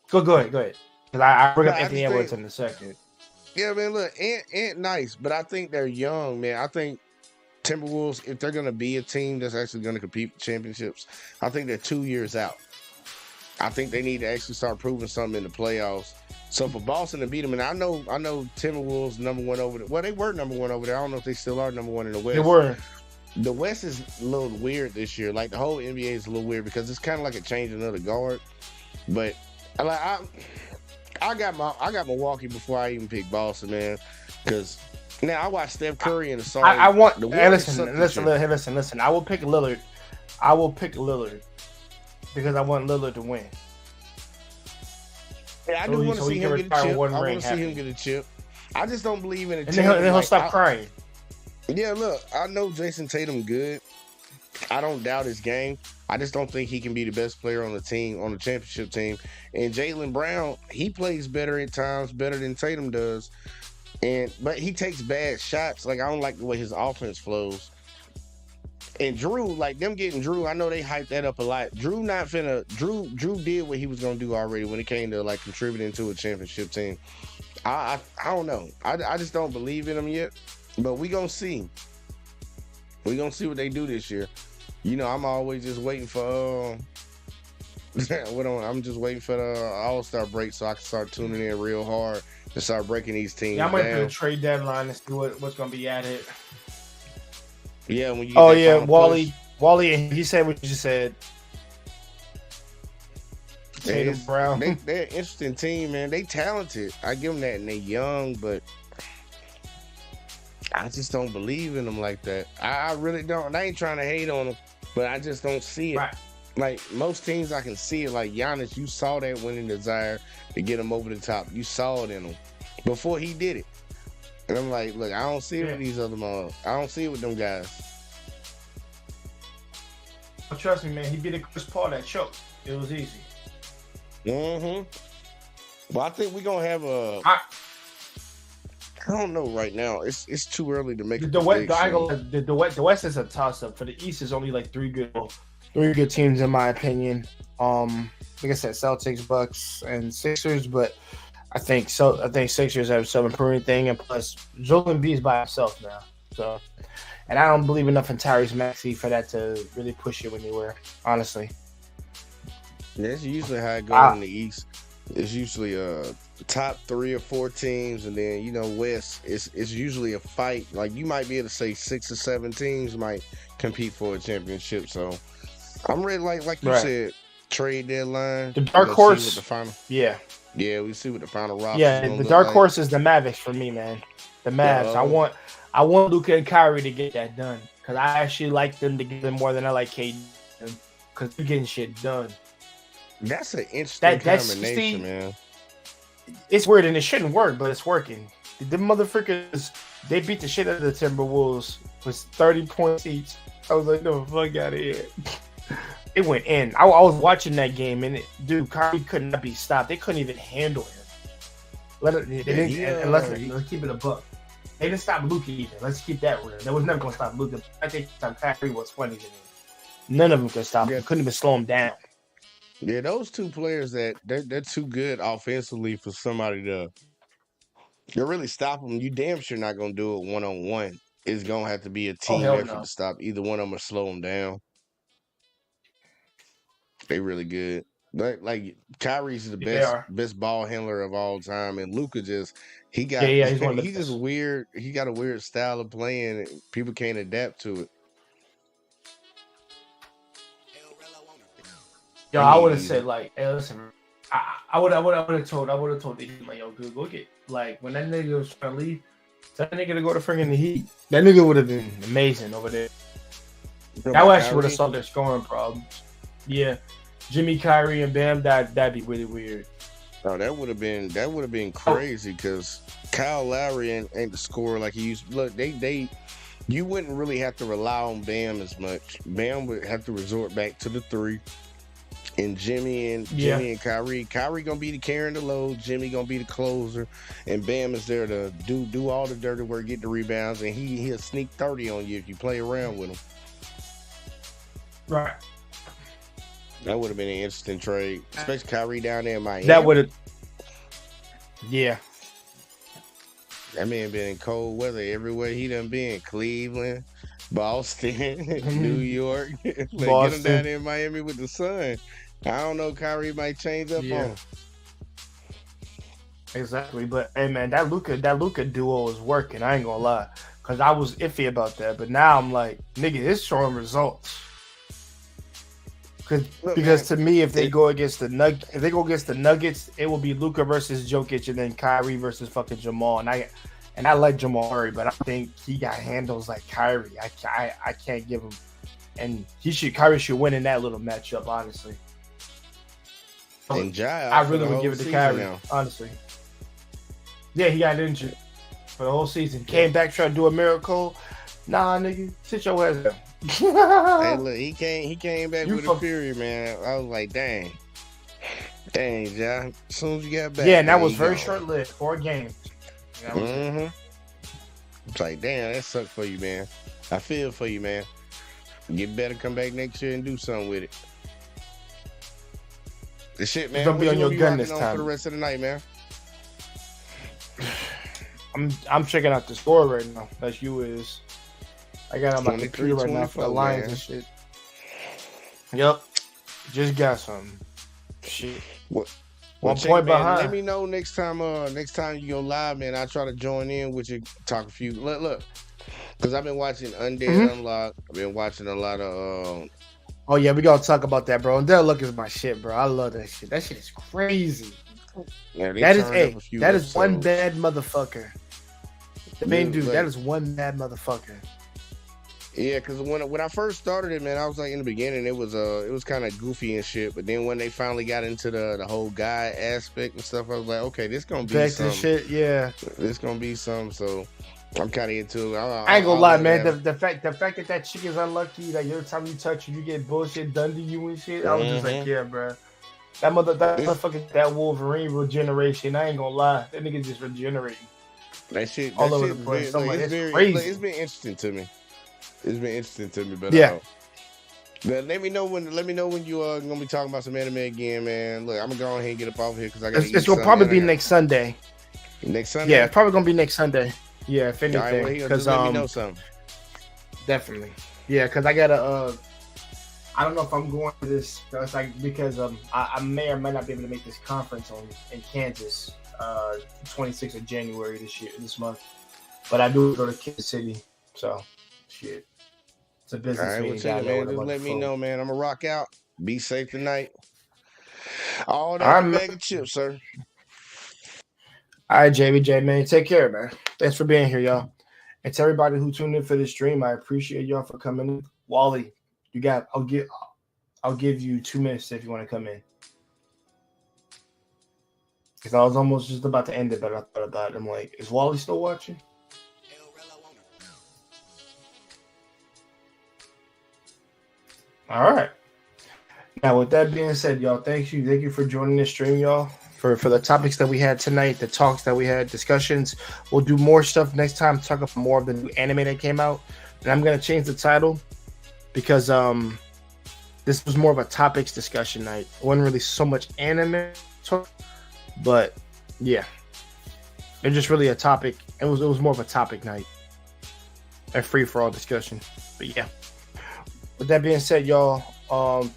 [SPEAKER 1] Go ahead. Because I bring up Anthony Edwards in a second.
[SPEAKER 3] Yeah, man. Look, Ant nice, but I think they're young, man. I think Timberwolves, if they're gonna be a team that's actually gonna compete for championships, I think they're 2 years out. I think they need to actually start proving something in the playoffs. So for Boston to beat them, and I know Timberwolves number one over there. Well, they were number one over there. I don't know if they still are number one in the West.
[SPEAKER 1] They were.
[SPEAKER 3] The West is a little weird this year. Like the whole NBA is a little weird because it's kind of like a changing of the guard. But I got Milwaukee before I even picked Boston, man. Because now I watched Steph Curry in the song.
[SPEAKER 1] Listen. I will pick Lillard. Because I want Lillard to win.
[SPEAKER 3] Yeah, I do want to see him get a chip. I want to see him get a chip. I just don't believe in it.
[SPEAKER 1] And then he'll stop crying.
[SPEAKER 3] Yeah, look, I know Jason Tatum good. I don't doubt his game. I just don't think he can be the best player on the team, on the championship team. And Jaylen Brown, he plays better at times, better than Tatum does. But he takes bad shots. Like, I don't like the way his offense flows. And Drew, like them getting Drew, I know they hyped that up a lot. Drew did what he was gonna do already when it came to like contributing to a championship team. I don't know. I just don't believe in them yet. But we gonna see. We gonna see what they do this year. You know, I'm always just waiting for I'm just waiting for the All-Star break so I can start tuning in real hard and start breaking these teams down.
[SPEAKER 1] I'm waiting for the trade deadline to see what's gonna be added.
[SPEAKER 3] Yeah, when you
[SPEAKER 1] Wally, he said what you said.
[SPEAKER 3] Tatum Brown. They're an interesting team, man. They talented. I give them that, and they young, but I just don't believe in them like that. I really don't. I ain't trying to hate on them, but I just don't see it. Right. Like most teams, I can see it. Like Giannis, you saw that winning desire to get him over the top. You saw it in him before he did it. And I'm like, look, I don't see it with these other motherfuckers. I don't see it with them guys.
[SPEAKER 1] But trust me, man, he beat a Chris Paul that choke. It was easy.
[SPEAKER 3] Mm-hmm. Well, I think we're gonna have I don't know right now. It's too early to make a
[SPEAKER 1] The West,
[SPEAKER 3] prediction.
[SPEAKER 1] the West is a toss up. For the East, is only like three good teams in my opinion. Like I said, Celtics, Bucks, and Sixers, but I think Sixers have some improving thing, and plus Joel Embiid's by himself now. So, and I don't believe enough in Tyrese Maxey for that to really push it anywhere. Honestly,
[SPEAKER 3] That's usually how it goes in the East. It's usually top 3 or 4 teams, and then West. It's usually a fight. Like you might be able to say 6 or 7 teams might compete for a championship. So I'm ready. Like you said, trade deadline.
[SPEAKER 1] The dark horse.
[SPEAKER 3] The final.
[SPEAKER 1] Yeah.
[SPEAKER 3] Yeah, we see what the final roster.
[SPEAKER 1] Yeah, the dark horse is the Mavericks for me, man. The Mavs. I want Luka and Kyrie to get that done because I actually like them together more than I like KD because they're getting shit done.
[SPEAKER 3] That's an interesting combination, man.
[SPEAKER 1] It's weird and it shouldn't work, but it's working. The motherfuckers, they beat the shit out of the Timberwolves with 30 points each. I was like, no, fuck out of here. It went in. I was watching that game, and Kyrie could not be stopped. They couldn't even handle him. Let's keep it a buck. They didn't stop Luka either. Let's keep that real. They was never gonna stop Luka. I think Kyrie was funny to me. None of them could stop him. Couldn't even slow him down.
[SPEAKER 3] Yeah, those two players they're too good offensively for somebody to really stop them. You damn sure not gonna do it 1-on-1. It's gonna have to be a team effort to stop either one of them or slow them down. They really good. Like Kyrie's the best ball handler of all time, and Luka he's just weird. He got a weird style of playing. And people can't adapt to it.
[SPEAKER 1] Yo, I would have said like, hey, listen, I would have told the Heat, like, yo, go get like when that nigga was trying to leave, tell that nigga to go to friggin' the Heat. That nigga would have been amazing over there. That actually would have solved their scoring problems. Yeah. Jimmy, Kyrie, and Bam, that'd be really weird.
[SPEAKER 3] Oh, that would have been crazy because Kyle Lowry ain't the scorer like he used. Look, you wouldn't really have to rely on Bam as much. Bam would have to resort back to the 3, and Jimmy and Kyrie gonna be the carrying the load. Jimmy gonna be the closer, and Bam is there to do all the dirty work, get the rebounds, and he'll sneak 30 on you if you play around with him.
[SPEAKER 1] Right.
[SPEAKER 3] That would have been an interesting trade, especially Kyrie down there in Miami.
[SPEAKER 1] That would have, yeah.
[SPEAKER 3] That man been in cold weather everywhere he done been. Cleveland, Boston, New York. Get him down there in Miami with the sun. I don't know. Kyrie might change up on him.
[SPEAKER 1] Exactly, but hey man, that Luka duo is working. I ain't gonna lie, cause I was iffy about that, but now I'm like, nigga, it's showing results. Because to me, if they go against the Nuggets, it will be Luka versus Jokic, and then Kyrie versus fucking Jamal. And I like Jamal Murray, but I think he got handles like Kyrie. I can't give him, and Kyrie should win in that little matchup, honestly.
[SPEAKER 3] And
[SPEAKER 1] I really would give it to Kyrie, honestly. Yeah, he got injured for the whole season. Came back trying to do a miracle. Nah, nigga, sit your ass down.
[SPEAKER 3] Hey, look, he came back with a fury, man. I was like, dang, Ja. As soon as you got back,
[SPEAKER 1] and that was very short-lived, 4 games.
[SPEAKER 3] It's like, damn, that sucked for you, man. I feel for you, man. Get better, come back next year and do something with it. The shit, man.
[SPEAKER 1] Don't be on your gun this time
[SPEAKER 3] for the rest of the night, man.
[SPEAKER 1] I'm checking out the score right now. That's you is. I got on my computer right now for the Lions and shit. Yep. Just got something. Shit.
[SPEAKER 3] One
[SPEAKER 1] point behind.
[SPEAKER 3] Let me know next time you go live, man. I'll try to join in with you, talk a few. Look. Because I've been watching Undead Unlocked. I've been watching a lot of
[SPEAKER 1] Oh yeah, we gotta talk about that, bro. Undead Unlocked is my shit, bro. I love that shit. That shit is crazy.
[SPEAKER 3] Yeah,
[SPEAKER 1] that is one bad motherfucker. The main dude, that is one bad motherfucker.
[SPEAKER 3] Yeah, because when I first started it, man, I was like in the beginning, it was kind of goofy and shit. But then when they finally got into the whole guy aspect and stuff, I was like, okay, this gonna be back to shit. Yeah, this gonna be something. So I'm kind of into it. I
[SPEAKER 1] ain't gonna lie, man. The fact that chick is unlucky, that every time you touch her, you get bullshit done to you and shit. I was just like, yeah, bro. That motherfucker, that Wolverine regeneration. I ain't gonna lie, that nigga just regenerating.
[SPEAKER 3] That shit,
[SPEAKER 1] all over the place. It's crazy.
[SPEAKER 3] It's been interesting to me. But
[SPEAKER 1] yeah.
[SPEAKER 3] But let me know when you gonna be talking about some anime again, man. Look, I'm gonna go ahead and get up off here because I got.
[SPEAKER 1] It's gonna probably be next Sunday.
[SPEAKER 3] Next Sunday.
[SPEAKER 1] Yeah, it's probably gonna be next Sunday. Yeah, if anything,
[SPEAKER 3] all right, well, let me know something.
[SPEAKER 1] Definitely. Yeah, because I gotta. I don't know if I'm going to this because I may or may not be able to make this conference in Kansas, 26th of January this month. But I do go to Kansas City, so shit. It's a business meeting.
[SPEAKER 3] Man, just let me know, man. I'm gonna rock out. Be safe tonight. All that bag of chips, sir.
[SPEAKER 1] All right, JBJ, man. Take care, man. Thanks for being here, y'all. And to everybody who tuned in for the stream, I appreciate y'all for coming in. Wally, I'll give you 2 minutes if you want to come in. Because I was almost just about to end it, but I thought about it. I'm like, is Wally still watching? All right. Now, with that being said, y'all, thank you for joining this stream, y'all. For the topics that we had tonight, the talks that we had, discussions. We'll do more stuff next time. Talk about more of the new anime that came out, and I'm gonna change the title because this was more of a topics discussion night. It wasn't really so much anime talk, but yeah, it was just really a topic. It was more of a topic night and free for all discussion. But yeah. With that being said, y'all,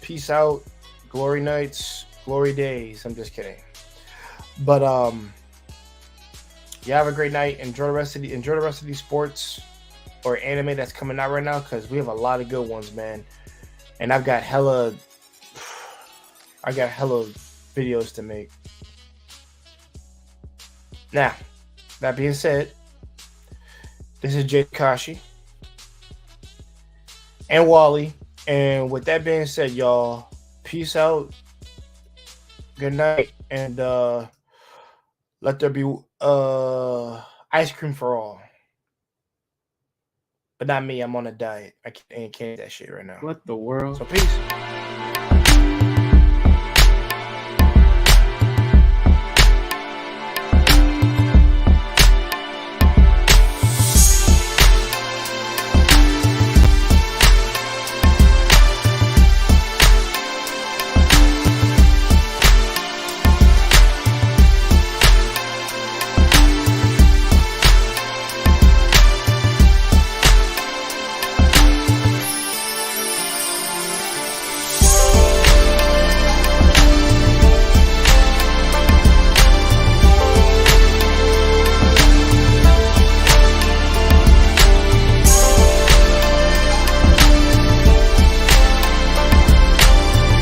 [SPEAKER 1] peace out, glory nights, glory days. I'm just kidding. But you have a great night. Enjoy the rest of these sports or anime that's coming out right now, because we have a lot of good ones, man. And I got hella videos to make. Now, that being said, this is Jay Takashi and Wally. And with that being said, y'all, peace out. Good night. And let there be ice cream for all. But not me. I'm on a diet. I can't eat that shit right now.
[SPEAKER 4] What the world?
[SPEAKER 1] So peace.